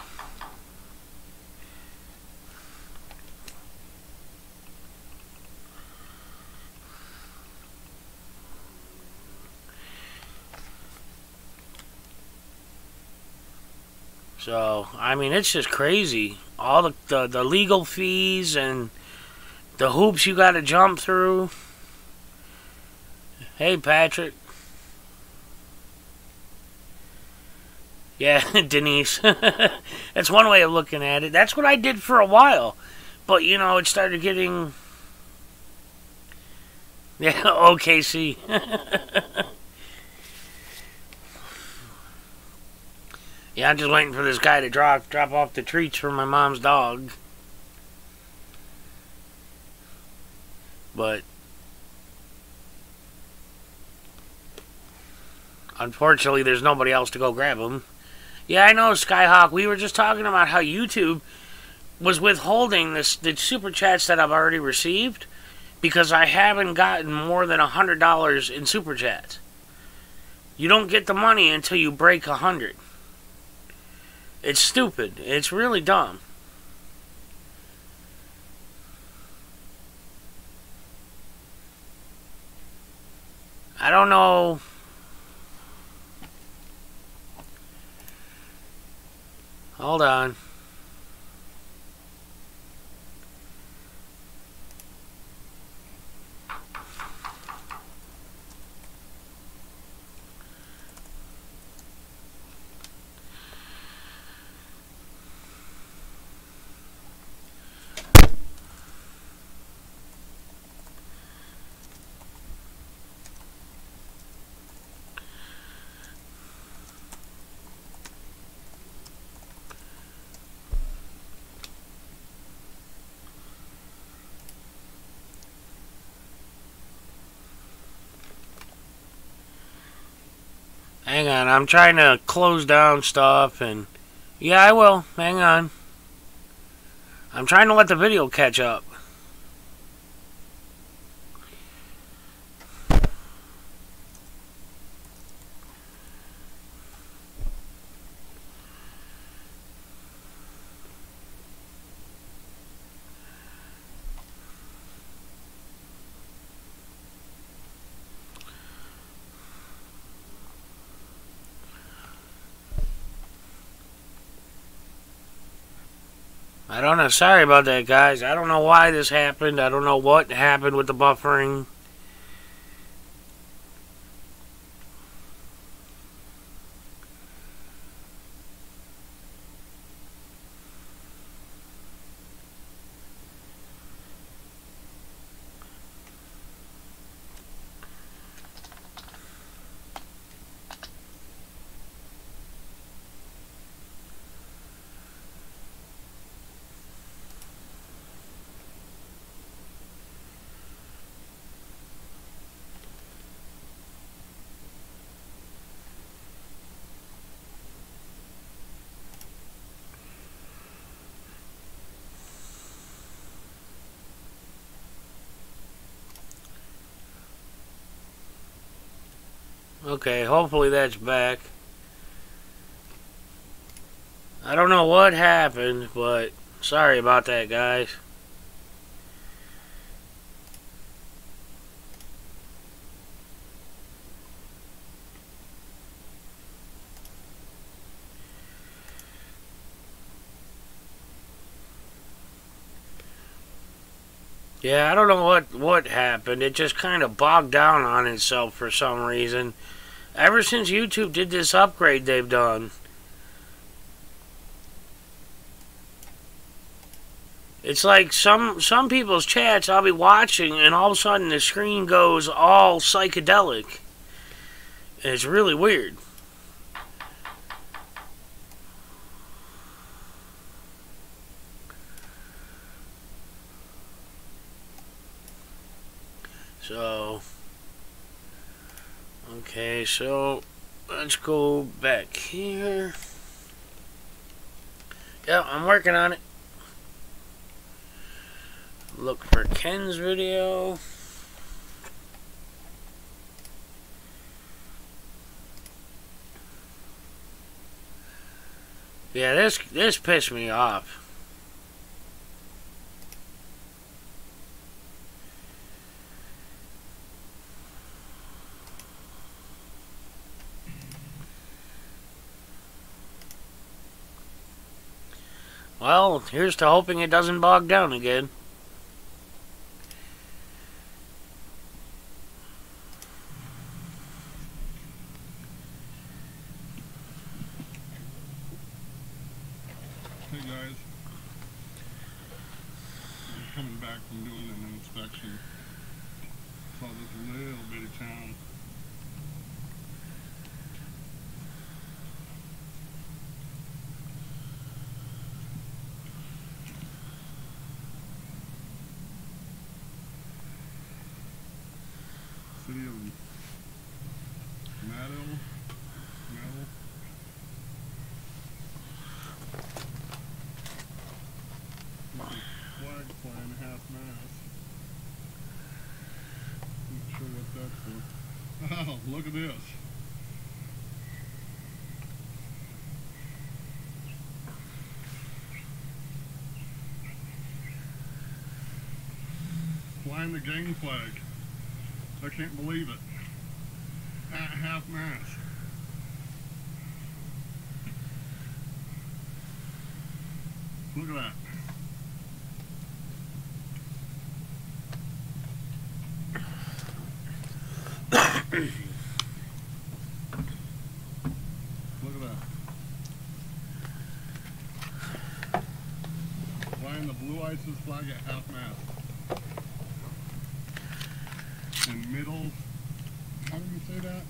So, I mean, it's just crazy. All the legal fees and the hoops you got to jump through. Hey, Patrick. Yeah, Denise. That's one way of looking at it. That's what I did for a while. But, you know, it started getting... Yeah, OKC. Yeah, I'm just waiting for this guy to drop off the treats for my mom's dog. But unfortunately, there's nobody else to go grab them. Yeah, I know, Skyhawk. We were just talking about how YouTube was withholding the super chats that I've already received because I haven't gotten more than $100 in super chats. You don't get the money until you break 100. It's stupid. It's really dumb. I don't know. Hold on. Hang on, I'm trying to close down stuff and... Yeah, I will. Hang on. I'm trying to let the video catch up. I don't know. Sorry about that, guys. I don't know why this happened. I don't know what happened with the buffering. Okay, hopefully that's back. I don't know what happened, but sorry about that, guys. Yeah, I don't know what happened. It just kind of bogged down on itself for some reason. Ever since YouTube did this upgrade they've done. It's like some people's chats I'll be watching and all of a sudden the screen goes all psychedelic. And it's really weird. So, okay, so let's go back here. Yeah, I'm working on it. Look for Ken's video. Yeah, this pissed me off. Well, here's to hoping it doesn't bog down again. Hey guys, I'm coming back from doing an inspection. Saw this little bitty town. City of Meadow. Flag flying half-mast. Not sure what that's for. Oh, look at this. Flying the gang flag. I can't believe it. At half-mast. Look at that. Look at that. Flying the Blue ISIS flag at half-mast. In middle, how do you say that?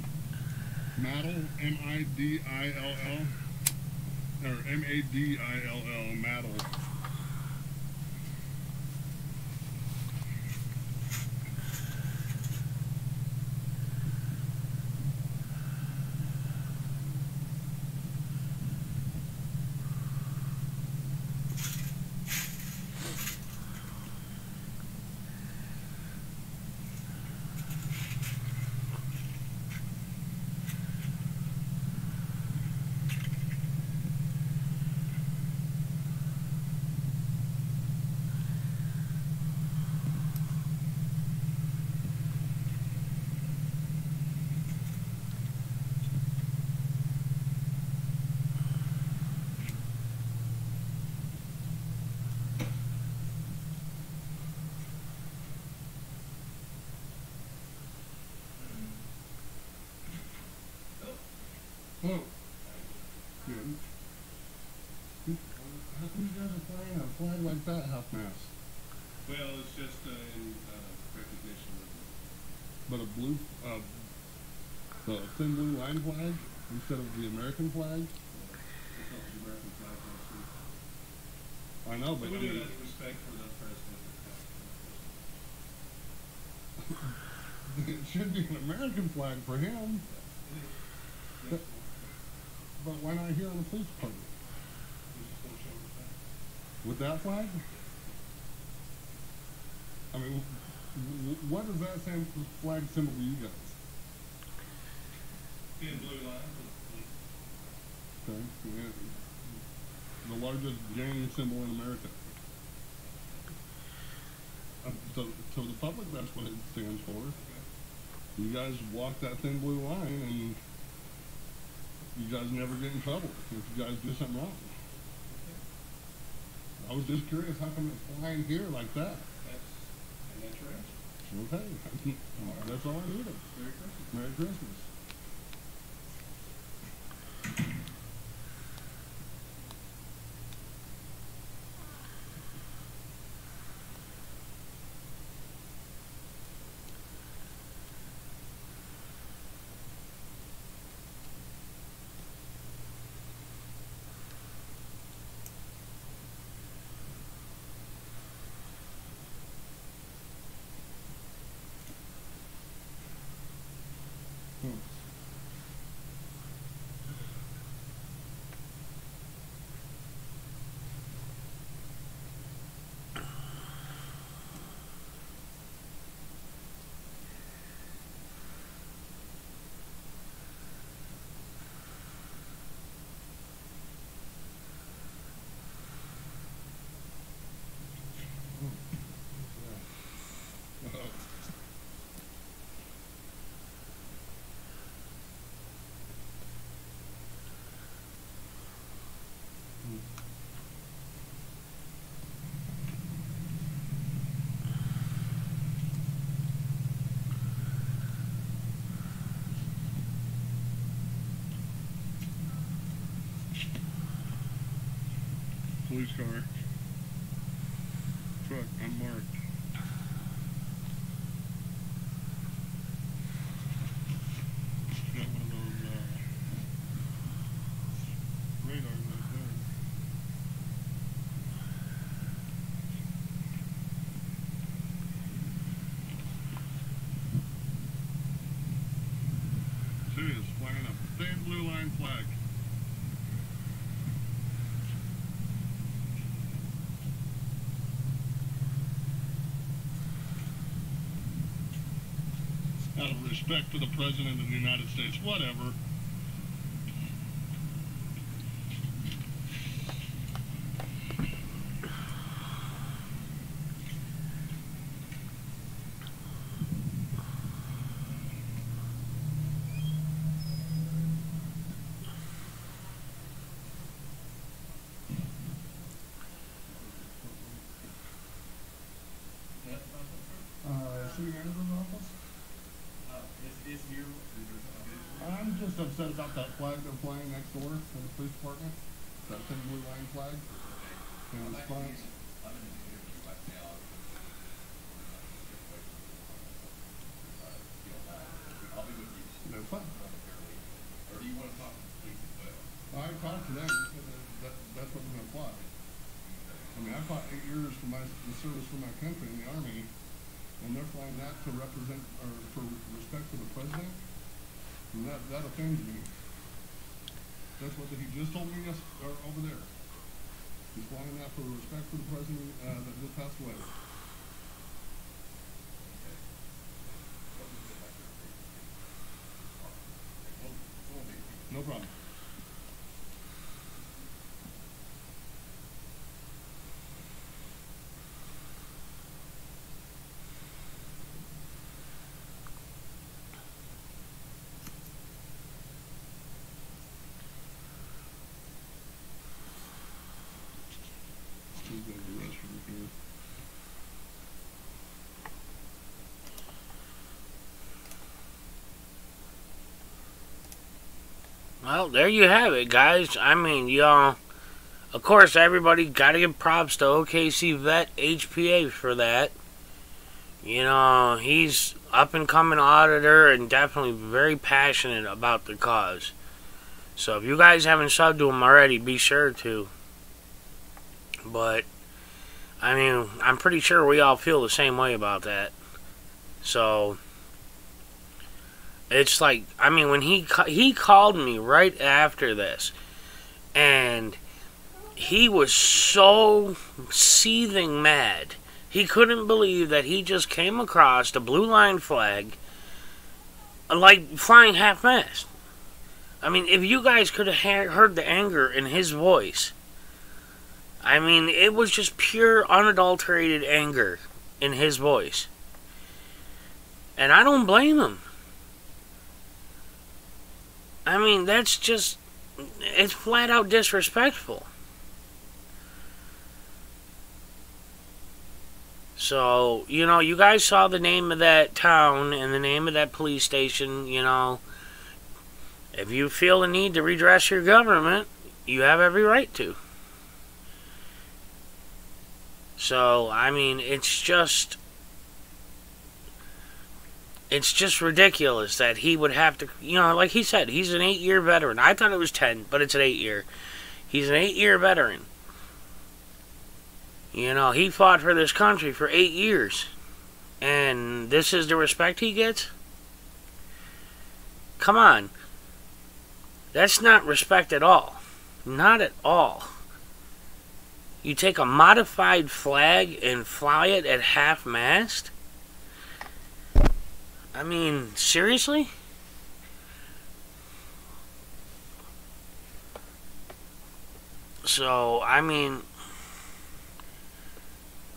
Maddle, M-I-D-I-L-L, or M-A-D-I-L-L, Maddle. Oh. Good. How come you guys are flying a flag like that half-mast? Well, it's just in recognition of But a blue, the thin blue line flag instead of the American flag? it's not the American flag. I know, but We I do mean, it out of respect for the president. it should be an American flag for him. But why not here in the police department? With that flag? I mean, what does that same flag symbol to you guys? Thin blue line. Okay. Yeah. The largest gang symbol in America. So the public, that's what it stands for. You guys walk that thin blue line and you guys never get in trouble if you guys do something wrong. I was just curious how come it's flying here like that? That's your answer. Okay. That's all I needed. Merry Christmas. Merry Christmas. police car. Truck unmarked. Got one of those radars right there. City is flying a thin blue line flag. Out of respect for the President of the United States, whatever. City manager's office? Is here. I'm just upset about that flag they're flying next door to the police department. That thin blue line flag. In response. I'll be with you. No fun. Or do you want to talk to the police as well? I talked to them because that's what we're going to fly. I mean, I fought 8 years for the service for my country in the Army, and they're flying that to represent, or for respect for the President, and that offends me. That's what he just told me over there. He's flying that for respect for the President that just passed away. No problem. He's going to be restroom here. Well, there you have it, guys. I mean, y'all, of course, everybody got to give props to OKC Vet HPA for that. You know, he's up and coming auditor and definitely very passionate about the cause. So if you guys haven't subbed to him already, be sure to. But, I mean, I'm pretty sure we all feel the same way about that. So, it's like, I mean, when he called me right after this, and he was so seething mad. He couldn't believe that he just came across the blue line flag like flying half-mast. I mean, if you guys could have heard the anger in his voice, I mean, it was just pure, unadulterated anger in his voice. And I don't blame him. I mean, that's just, it's flat out disrespectful. So, you know, you guys saw the name of that town and the name of that police station, you know. If you feel the need to redress your government, you have every right to. So, I mean, it's just ridiculous that he would have to, you know, like he said, he's an 8-year veteran. I thought it was 10, but it's an 8-year. He's an 8-year veteran. You know, he fought for this country for 8 years. And this is the respect he gets? Come on. That's not respect at all. Not at all. You take a modified flag and fly it at half-mast? I mean, seriously? So, I mean,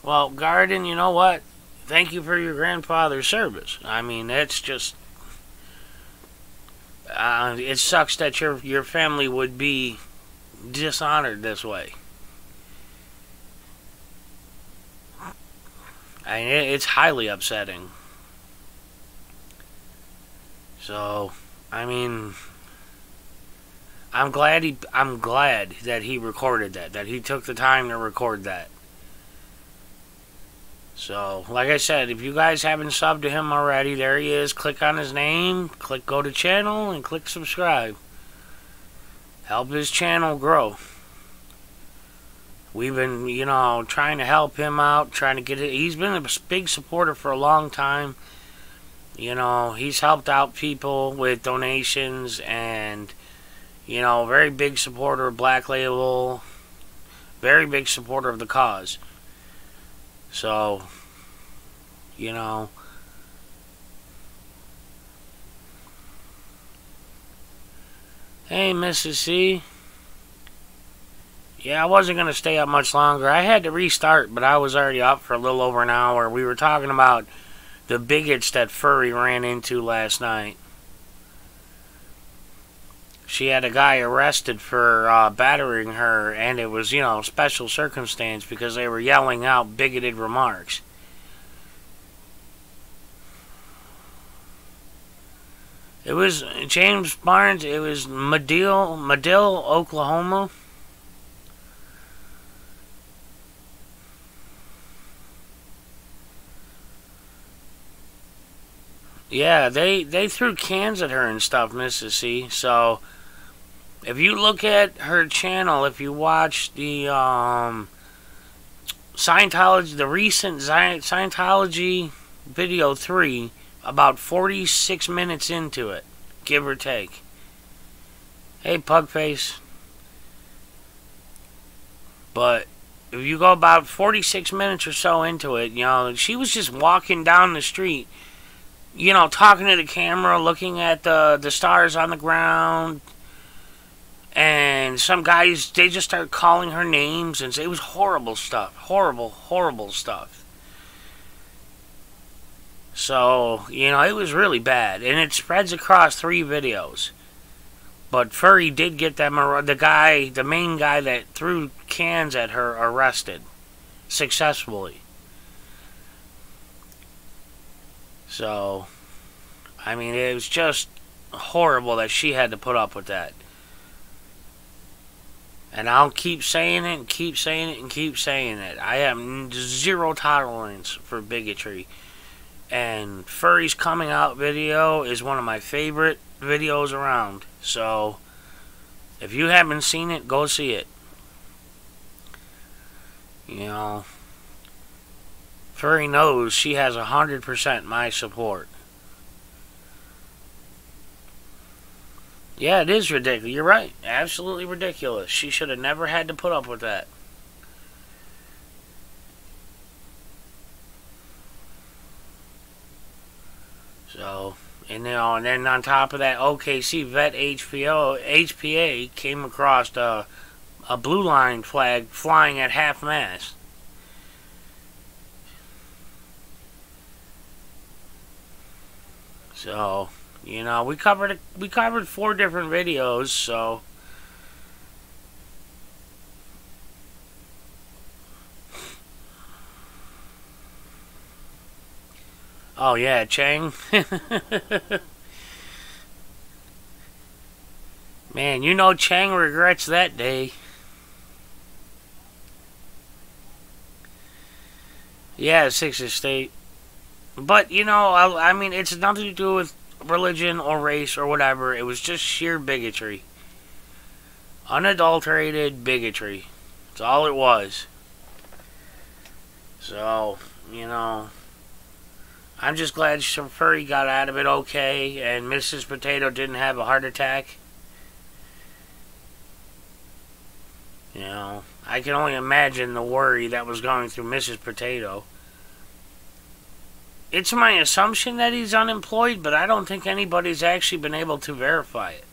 well, Garden, you know what? Thank you for your grandfather's service. I mean, that's just, it sucks that your family would be dishonored this way. I mean, it's highly upsetting. So, I mean, I'm glad that he recorded that he took the time to record that. So, like I said, if you guys haven't subbed to him already, there he is. Click on his name, click go to channel, and click subscribe. Help his channel grow. We've been, trying to help him out, trying to get it. He's been a big supporter for a long time. He's helped out people with donations and, very big supporter of Black Label. Very big supporter of the cause. So, Hey, Mrs. C. Yeah, I wasn't going to stay up much longer. I had to restart, but I was already up for a little over an hour. We were talking about the bigots that Furry ran into last night. She had a guy arrested for battering her, and it was, special circumstance because they were yelling out bigoted remarks. It was James Barnes. It was Madill, Oklahoma. Yeah, they threw cans at her and stuff, Mrs. C. So, if you look at her channel, if you watch the Scientology, the recent Scientology video 3, about 46 minutes into it, give or take. Hey, Pugface. But if you go about 46 minutes or so into it, she was just walking down the street, talking to the camera, looking at the stars on the ground. And some guys, they just started calling her names, and it was horrible stuff. Horrible stuff. So, it was really bad. And it spreads across 3 videos. But Furry did get them, the main guy that threw cans at her, arrested. Successfully. So, it was just horrible that she had to put up with that. And I'll keep saying it and keep saying it and keep saying it. I have zero tolerance for bigotry. And Furry's coming out video is one of my favorite videos around. So, if you haven't seen it, go see it. Furry knows she has 100% my support. Yeah, it is ridiculous. You're right. Absolutely ridiculous. She should have never had to put up with that. So, and then on top of that, OKC Vet HPA came across a blue line flag flying at half-mast. So, we covered 4 different videos, so oh yeah, Chang. Man, Chang regrets that day. Yeah, 6th Estate. But, it's nothing to do with religion or race or whatever. It was just sheer bigotry. Unadulterated bigotry. That's all it was. So, I'm just glad Furry got out of it okay and Mrs. Potato didn't have a heart attack. I can only imagine the worry that was going through Mrs. Potato. It's my assumption that he's unemployed, but I don't think anybody's actually been able to verify it.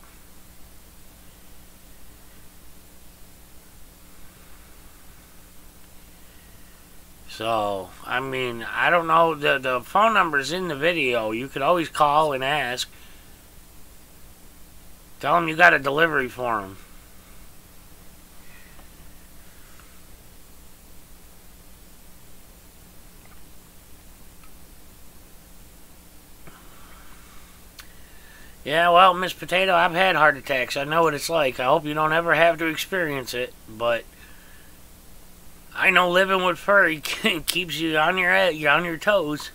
So, I don't know. The phone number's in the video. You could always call and ask. Tell him you got a delivery for him. Yeah, well, Miss Potato, I've had heart attacks. I know what it's like. I hope you don't ever have to experience it, but I know living with furry keeps you on your toes.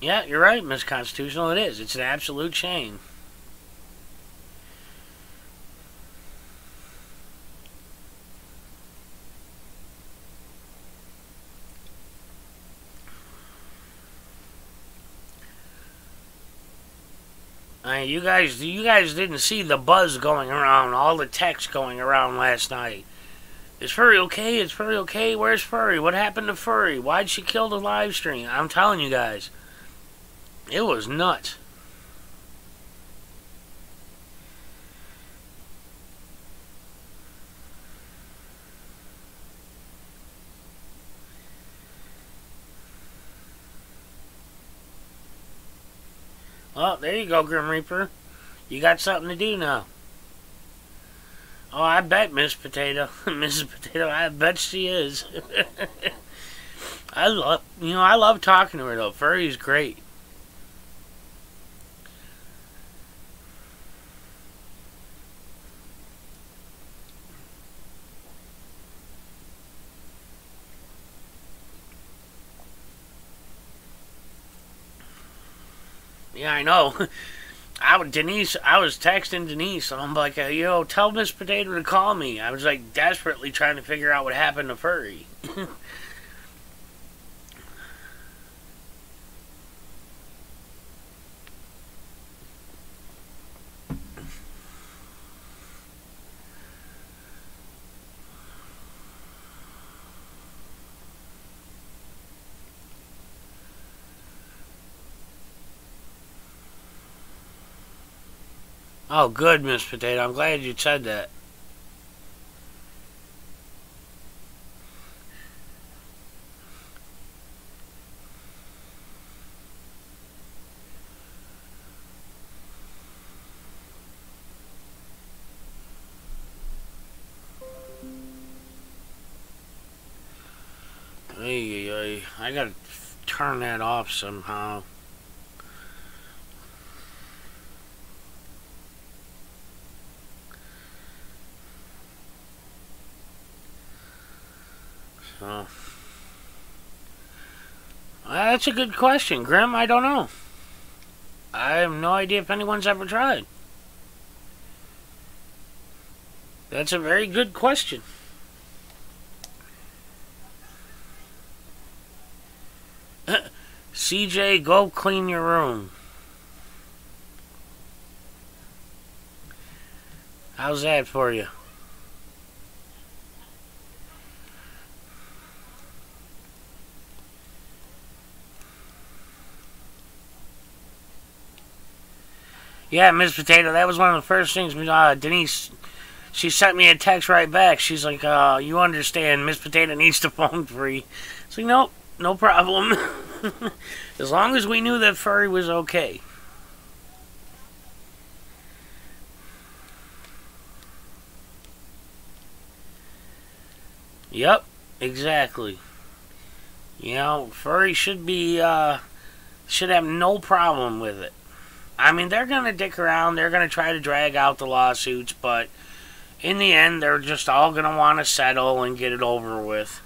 Yeah, you're right, Miss Constitutional. It is. It's an absolute shame. You guys didn't see the buzz going around, all the text going around last night. Is Furry okay? Is Furry okay? Where's Furry? What happened to Furry? Why'd she kill the live stream? I'm telling you guys, it was nuts. Well, there you go, Grim Reaper. You got something to do now. Oh, I bet Miss Potato, Mrs. Potato, I bet she is. I love talking to her though. Furry's great. Yeah, I know. I was texting Denise, and I'm like, tell Miss Potato to call me. I was like desperately trying to figure out what happened to Furry. Oh, good, Miss Potato. I'm glad you said that. I gotta turn that off somehow. So, that's a good question, Grim. I don't know. I have no idea if anyone's ever tried. That's a very good question. CJ, go clean your room. How's that for you? Yeah, Miss Potato, that was one of the first things Denise, she sent me a text right back. She's like, you understand, Miss Potato needs the phone free. It's like, nope, no problem. As long as we knew that Furry was okay. Yep, exactly. Furry should have no problem with it. I mean, they're going to dick around. They're going to try to drag out the lawsuits, but in the end, they're just all going to want to settle and get it over with.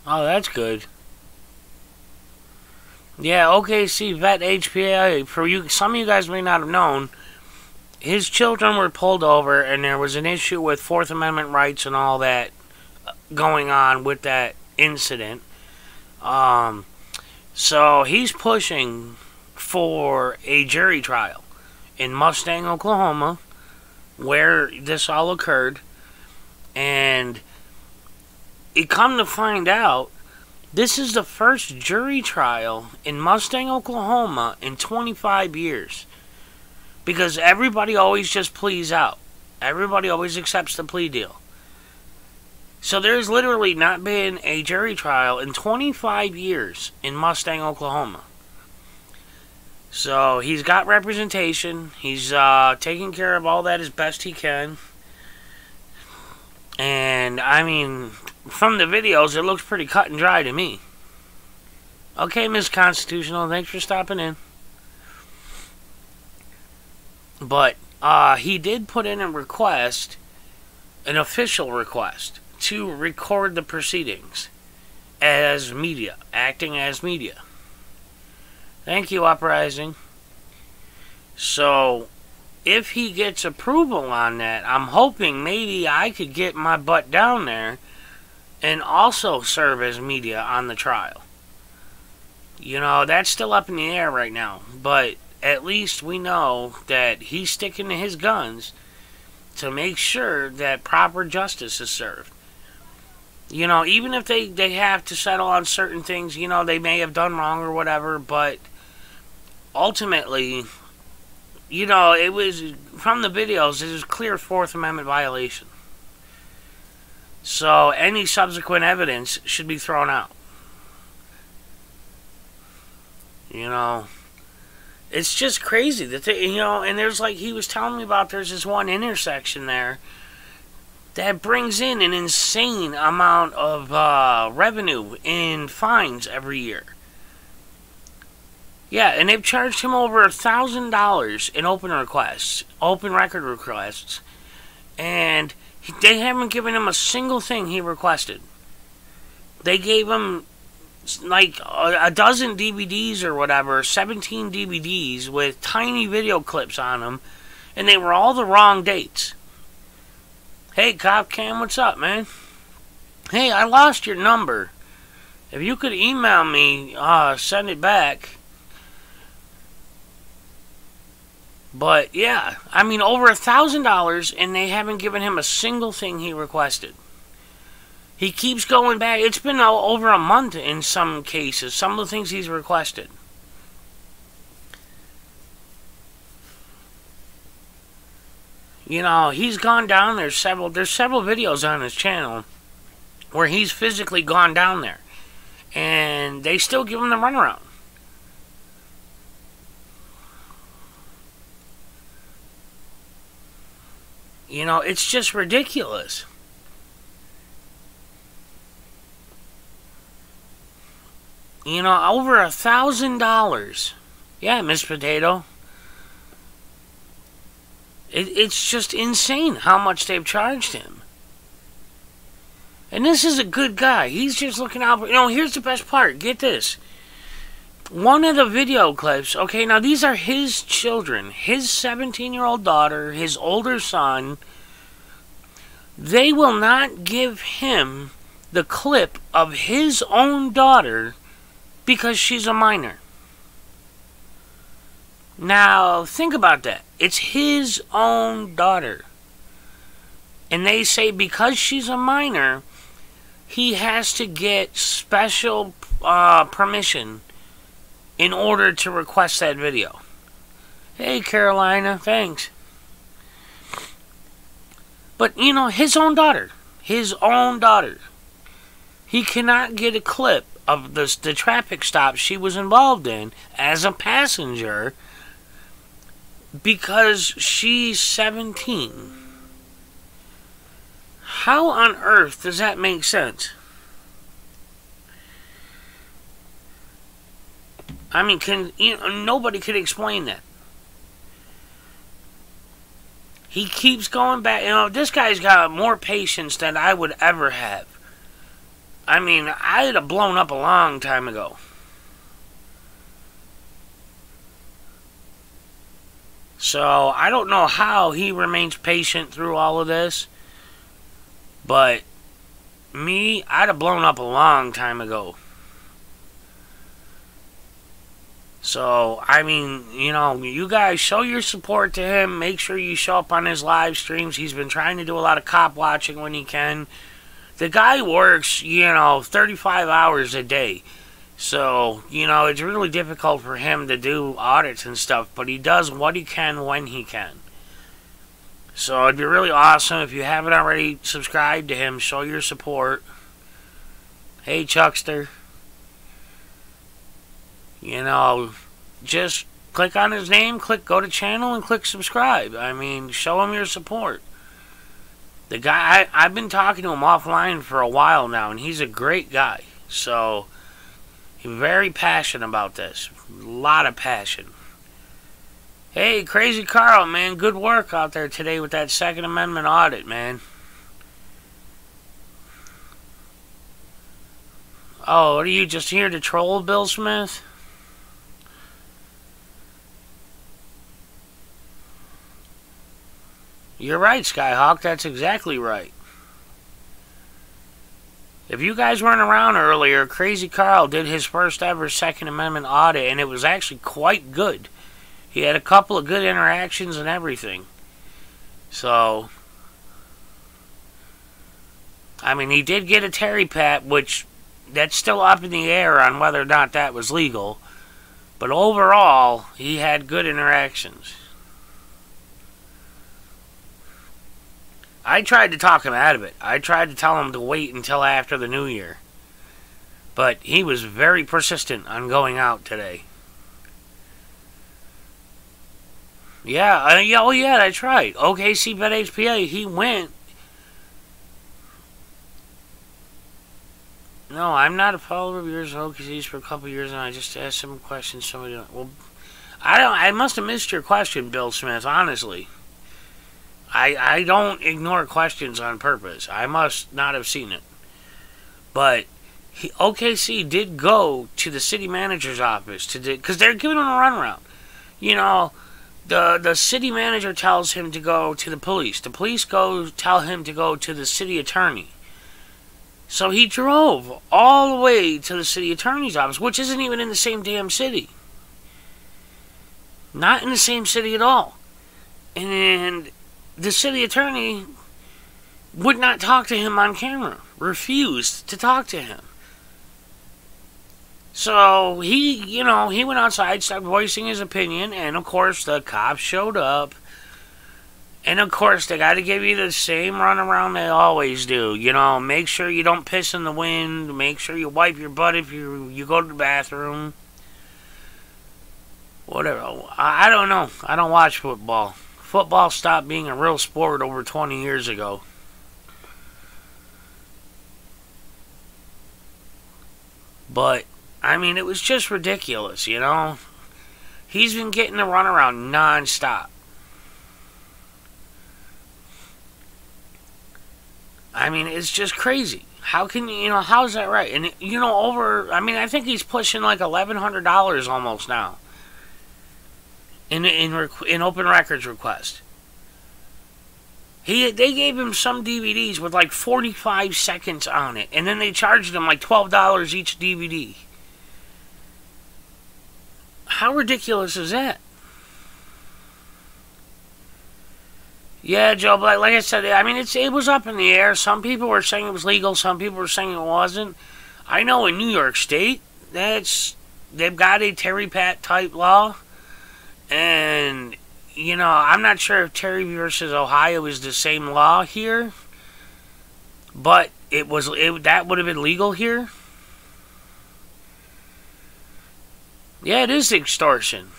Oh, that's good. Yeah, OKC Vet HPA, for you, some of you guys may not have known, his children were pulled over and there was an issue with Fourth Amendment rights and all that going on with that incident. So he's pushing for a jury trial in Mustang, Oklahoma, where this all occurred. And it come to find out, this is the first jury trial in Mustang, Oklahoma in 25 years. Because everybody always just pleads out. Everybody always accepts the plea deal. So there's literally not been a jury trial in 25 years in Mustang, Oklahoma. So he's got representation. He's taking care of all that as best he can. And, I mean, from the videos, it looks pretty cut and dry to me. Okay, Ms. Constitutional, thanks for stopping in. But he did put in a request, an official request, to record the proceedings as media, acting as media. Thank you, Uprising. So, if he gets approval on that, I'm hoping maybe I could get my butt down there and also serve as media on the trial. You know, that's still up in the air right now, but at least we know that he's sticking to his guns to make sure that proper justice is served. You know, even if they have to settle on certain things, you know, they may have done wrong or whatever, but ultimately, you know, it was, from the videos, it was clear Fourth Amendment violation. So any subsequent evidence should be thrown out. You know, it's just crazy that they, you know, and there's like he was telling me about, there's this one intersection there that brings in an insane amount of revenue in fines every year. Yeah, and they've charged him over $1,000 in open requests, open record requests, and they haven't given him a single thing he requested. They gave him like a dozen DVDs or whatever, 17 DVDs with tiny video clips on them, and they were all the wrong dates. Hey, Cop Cam, what's up, man? Hey, I lost your number. If you could email me, send it back. But, yeah, I mean, over $1,000, and they haven't given him a single thing he requested. He keeps going back. It's been over a month in some cases, some of the things he's requested. You know, he's gone down there there's several videos on his channel where he's physically gone down there. And they still give him the runaround. You know, it's just ridiculous. You know, over $1,000. Yeah, Miss Potato. It's just insane how much they've charged him. And this is a good guy. He's just looking out for... You know, here's the best part. Get this. One of the video clips... Okay, now these are his children. His 17-year-old daughter, his older son. They will not give him the clip of his own daughter because she's a minor. Now, think about that. It's his own daughter. And they say because she's a minor, he has to get special permission in order to request that video. Hey, Carolina, thanks. But, you know, his own daughter. His own daughter. He cannot get a clip of the traffic stop she was involved in as a passenger because she's 17. How on earth does that make sense? I mean, nobody could explain that. He keeps going back. You know, this guy's got more patience than I would ever have. I mean, I'd have blown up a long time ago. So, I don't know how he remains patient through all of this. But, me, I'd have blown up a long time ago. So, I mean, you know, you guys show your support to him. Make sure you show up on his live streams. He's been trying to do a lot of cop watching when he can. The guy works, you know, 35 hours a day. So, you know, it's really difficult for him to do audits and stuff. But he does what he can when he can. So, it'd be really awesome if you haven't already subscribed to him. Show your support. Hey, Chuckster. You know, just click on his name, go to channel, and click subscribe. I mean, show him your support. The guy, I've been talking to him offline for a while now, and he's a great guy. So, he's very passionate about this. A lot of passion. Hey, Crazy Carl, man, good work out there today with that Second Amendment audit, man. Oh, what are you, just here to troll Bill Smith? You're right, Skyhawk. That's exactly right. If you guys weren't around earlier, Crazy Carl did his first ever Second Amendment audit, and it was actually quite good. He had a couple of good interactions and everything. So, I mean, he did get a Terry Pat, which that's still up in the air on whether or not that was legal. But overall, he had good interactions. I tried to talk him out of it. I tried to tell him to wait until after the new year. But he was very persistent on going out today. Yeah, oh yeah, that's right. OKC Bet HPA, he went. No, I'm not a follower of yours and OKC's for a couple of years, and I just asked some questions. Somebody don't. Well, I must have missed your question, Bill Smith, honestly. I don't ignore questions on purpose. I must not have seen it. But OKC did go to the city manager's office because they're giving him a runaround. You know, the city manager tells him to go to the police. The police tell him to go to the city attorney. So he drove all the way to the city attorney's office, which isn't even in the same damn city. Not in the same city at all. And the city attorney would not talk to him on camera. Refused to talk to him. So he went outside, started voicing his opinion, and of course the cops showed up. And of course they got to give you the same runaround they always do. You know, make sure you don't piss in the wind. Make sure you wipe your butt if you go to the bathroom. Whatever. I don't know. I don't watch football. Football stopped being a real sport over 20 years ago. But, I mean, it was just ridiculous, you know? He's been getting the runaround non-stop. I mean, it's just crazy. How can you know, how's that right? And, you know, I think he's pushing like $1,100 almost now. In open records request. They gave him some DVDs with like 45 seconds on it, and then they charged him like $12 each DVD. How ridiculous is that? Yeah, Joe Black, like I said, I mean, it was up in the air. Some people were saying it was legal, some people were saying it wasn't. I know in New York State, they've got a Terry Pat type law. And, you know, I'm not sure if Terry versus Ohio is the same law here. But that would have been legal here. Yeah, it is extortion.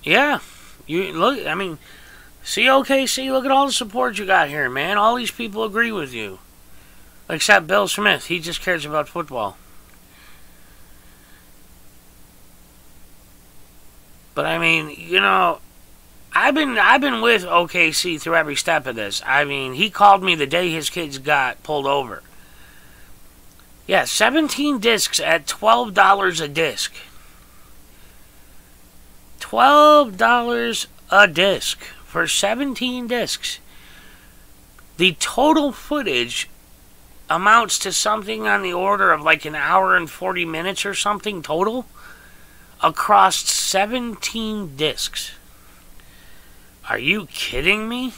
Yeah. You look, I mean, see, OKC, look at all the support you got here, man. All these people agree with you. Except Bill Smith. He just cares about football. But I mean, you know, I've been with OKC through every step of this. I mean, he called me the day his kids got pulled over. Yeah, 17 discs at $12 a disc. $12 a disc for 17 discs. The total footage amounts to something on the order of like an hour and 40 minutes or something total across 17 discs. Are you kidding me?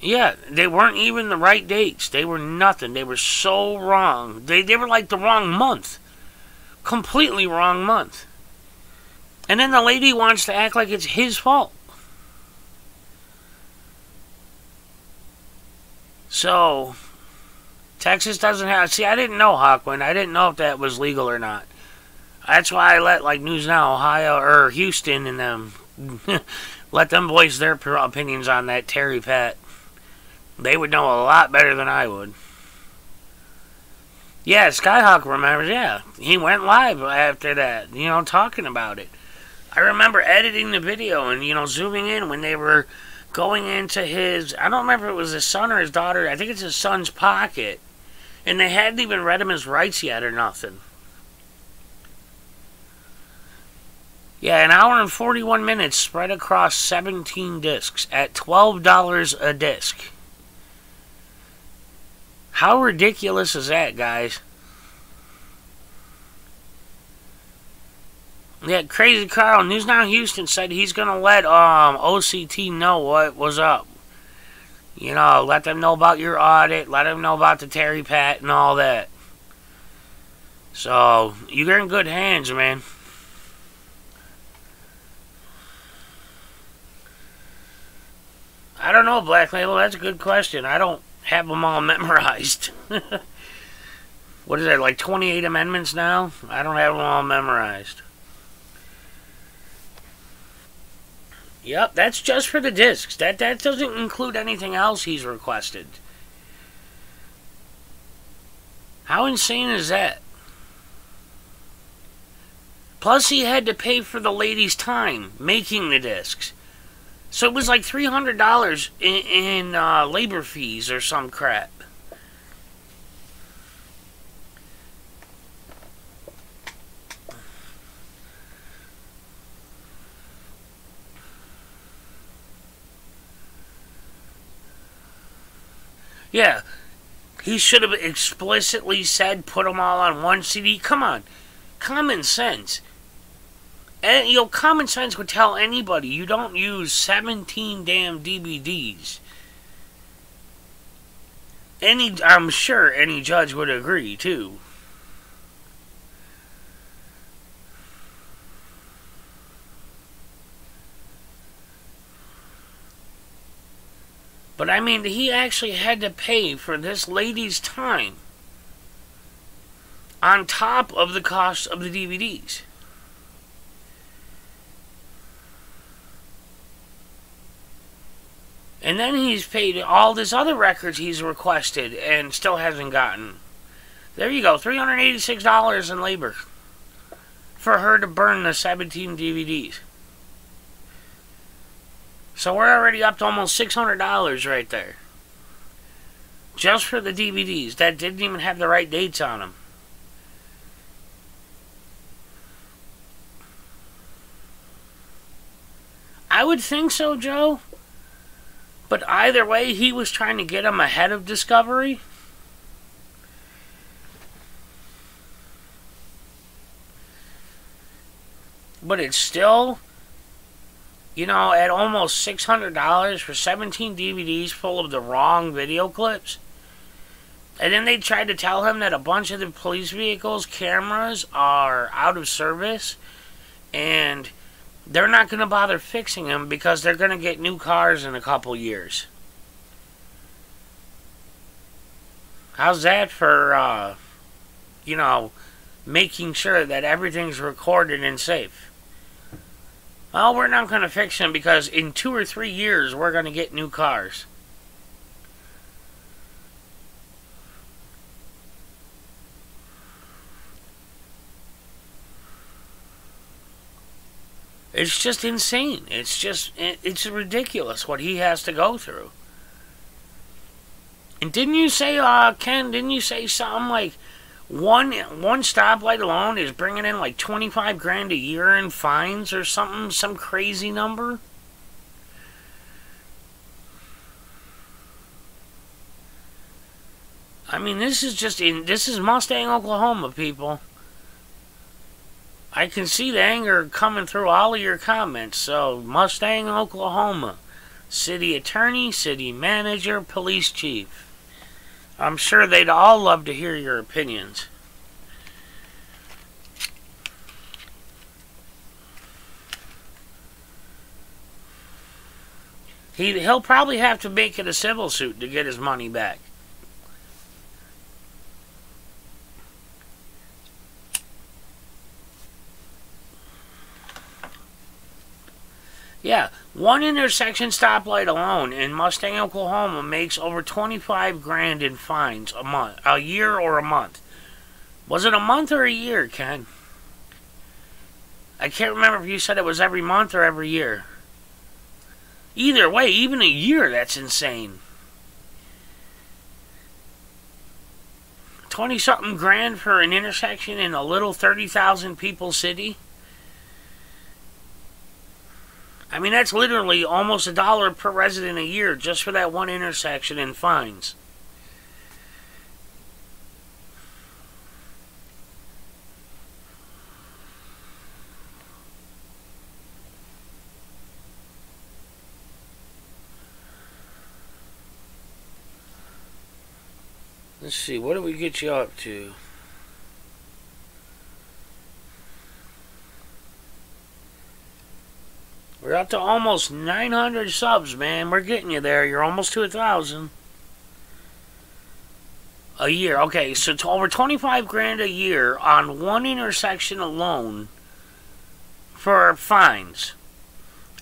Yeah, they weren't even the right dates. They were nothing. They were so wrong. They were like the wrong month. Completely wrong month. And then the lady wants to act like it's his fault. So, Texas doesn't have... See, I didn't know, Hawkwind. I didn't know if that was legal or not. That's why I let, like, News Now, Ohio, or Houston and them... let them voice their opinions on that Terry Pat. They would know a lot better than I would. Yeah, Skyhawk remembers, yeah. He went live after that, you know, talking about it. I remember editing the video and, you know, zooming in when they were going into his... I don't remember if it was his son or his daughter. I think it's his son's pocket. And they hadn't even read him his rights yet or nothing. Yeah, an hour and 41 minutes spread across 17 discs at $12 a disc. How ridiculous is that, guys? Yeah, Crazy Carl, News Now Houston said he's going to let OCT know what was up. You know, let them know about your audit, let them know about the Terry Pat and all that. So, you're in good hands, man. I don't know, Black Label, that's a good question. I don't have them all memorized. What is that, like 28 amendments now? I don't have them all memorized. Yep, that's just for the discs. That doesn't include anything else he's requested. How insane is that? Plus, he had to pay for the lady's time making the discs. So it was like $300 in labor fees or some crap. Yeah, he should have explicitly said put them all on one CD. Come on, common sense. And, you know, common sense would tell anybody you don't use 17 damn DVDs. I'm sure any judge would agree, too. But, I mean, he actually had to pay for this lady's time on top of the cost of the DVDs. And then he's paid all this other records he's requested and still hasn't gotten. There you go, $386 in labor for her to burn the 17 DVDs. So we're already up to almost $600 right there. Just for the DVDs that didn't even have the right dates on them. I would think so, Joe. But either way, he was trying to get him ahead of Discovery. But it's still, you know, at almost $600 for 17 DVDs full of the wrong video clips. And then they tried to tell him that a bunch of the police vehicles' cameras are out of service. And they're not going to bother fixing them because they're going to get new cars in a couple years. How's that for, you know, making sure that everything's recorded and safe? Well, we're not going to fix them because in 2 or 3 years we're going to get new cars. It's just insane. It's ridiculous what he has to go through. And didn't you say, Ken, didn't you say something like one stoplight alone is bringing in like 25 grand a year in fines or something, some crazy number? I mean, this is Mustang, Oklahoma, people. I can see the anger coming through all of your comments. So, Mustang, Oklahoma. City attorney, city manager, police chief. I'm sure they'd all love to hear your opinions. He'll probably have to make it a civil suit to get his money back. Yeah, one intersection stoplight alone in Mustang, Oklahoma makes over 25 grand in fines a year or a month. Was it a month or a year, Ken? I can't remember if you said it was every month or every year. Either way, even a year, that's insane. 20-something grand for an intersection in a little 30,000 people city? I mean, that's literally almost $1 per resident a year just for that one intersection in fines. Let's see, what did we get you up to? We're up to almost 900 subs, man. We're getting you there. You're almost to 1,000 a year. Okay, so it's over 25 grand a year on one intersection alone for fines.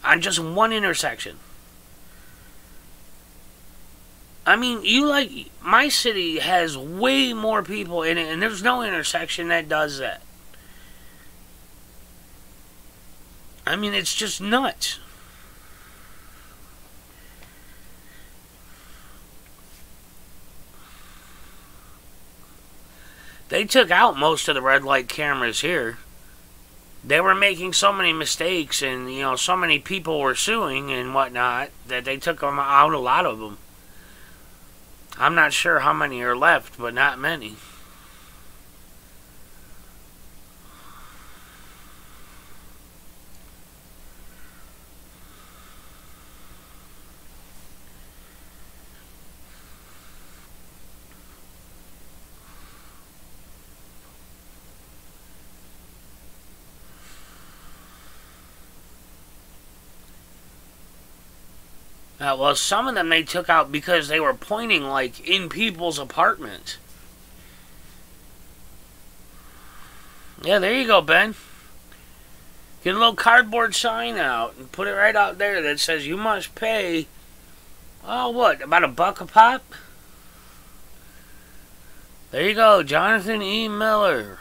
On just one intersection. I mean, my city has way more people in it, and there's no intersection that does that. I mean, it's just nuts. They took out most of the red light cameras here. They were making so many mistakes, and, so many people were suing and whatnot, that they took them out, a lot of them. I'm not sure how many are left, but not many. Well, some of them they took out because they were pointing, like, in people's apartments. Yeah, there you go, Ben. Get a little cardboard sign out and put it right out there that says you must pay, oh, what, about $1 a pop? There you go, Jonathan E. Miller.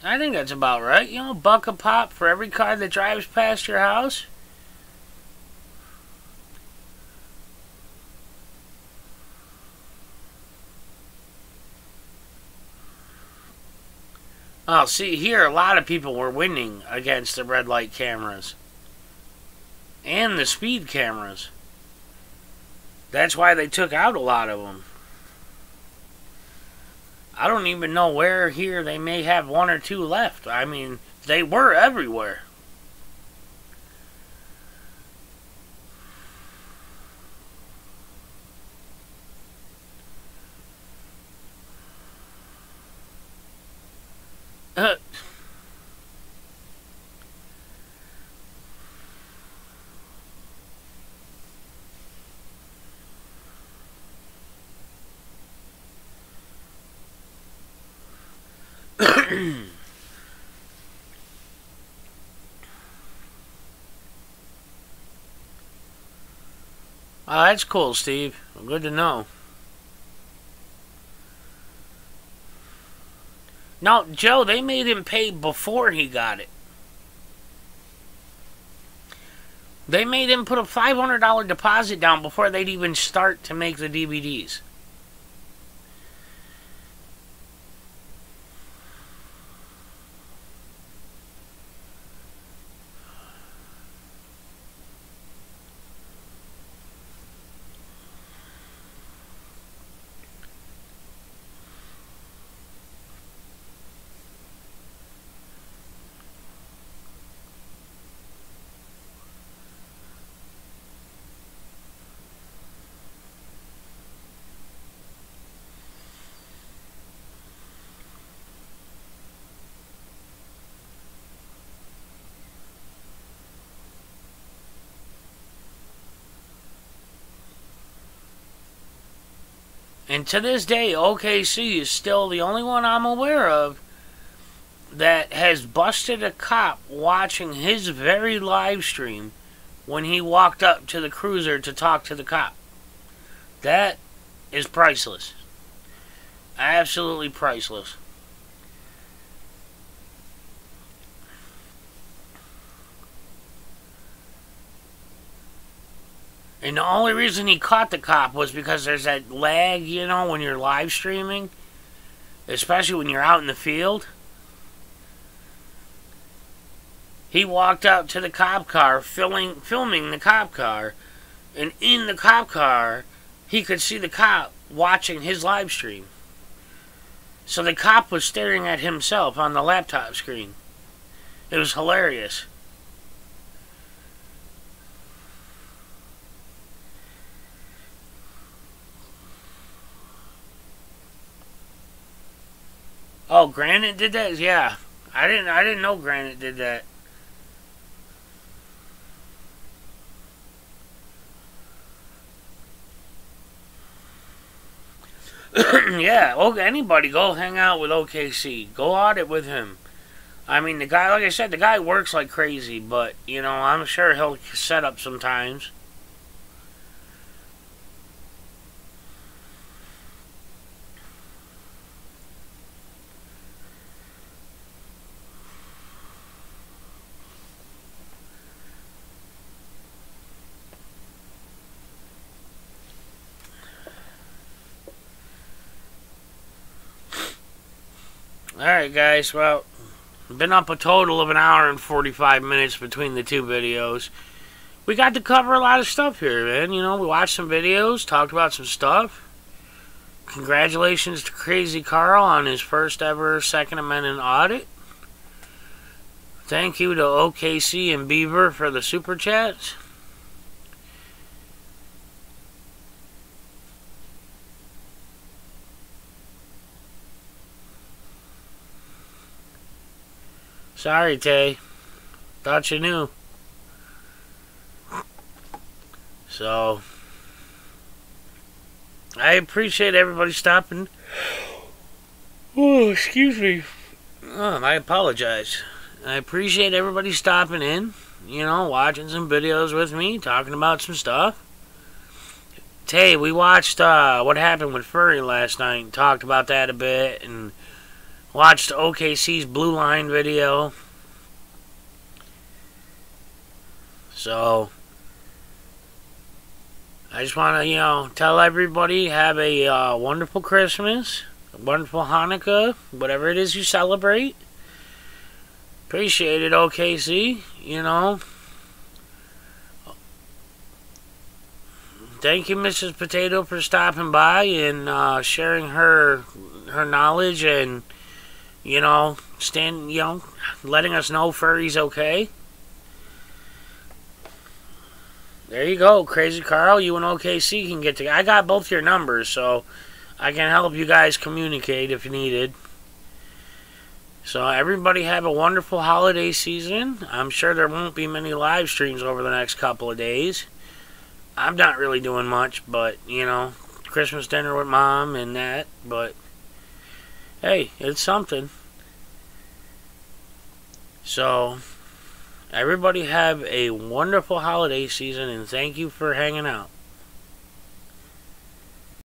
I think that's about right. $1 a pop for every car that drives past your house. Oh, see, here a lot of people were winning against the red light cameras. And the speed cameras. That's why they took out a lot of them. I don't even know where here they may have 1 or 2 left. I mean, they were everywhere. Oh, that's cool, Steve. Good to know. No, Joe, they made him pay before he got it. They made him put a $500 deposit down before they'd even start to make the DVDs. And to this day, OKC is still the only one I'm aware of that has busted a cop watching his very live stream when he walked up to the cruiser to talk to the cop. That is priceless. Absolutely priceless. And the only reason he caught the cop was because there's that lag, you know, when you're live streaming. Especially when you're out in the field. He walked up to the cop car, filming the cop car. And in the cop car, he could see the cop watching his live stream. So the cop was staring at himself on the laptop screen. It was hilarious. Oh, Granite did that? Yeah. I didn't know Granite did that. Yeah, anybody go hang out with OKC. Go audit with him. I mean, the guy, like I said, the guy works like crazy, but, you know, I'm sure he'll set up sometimes. Alright guys, well, been up a total of 1 hour and 45 minutes between the two videos. We got to cover a lot of stuff here, man. You know, we watched some videos, talked about some stuff. Congratulations to Crazy Carl on his first ever Second Amendment audit. Thank you to OKC and Beaver for the super chats. Sorry, Tay. Thought you knew. So, I appreciate everybody stopping. Oh, excuse me. Oh, I apologize. I appreciate everybody stopping in. You know, watching some videos with me, talking about some stuff. Tay, we watched what happened with Furry last night and talked about that a bit, and watched OKC's Blue Line video. So, I just want to, you know, tell everybody have a wonderful Christmas, a wonderful Hanukkah, whatever it is you celebrate. Appreciate it, OKC, you know. Thank you, Mrs. Potato, for stopping by and sharing her knowledge and, you know, letting us know Furry's okay. There you go, Crazy Carl. You and OKC can get together. I got both your numbers, so I can help you guys communicate if needed. So everybody have a wonderful holiday season. I'm sure there won't be many live streams over the next couple of days. I'm not really doing much, but, you know, Christmas dinner with Mom and that. But, hey, it's something. So, everybody have a wonderful holiday season, and thank you for hanging out.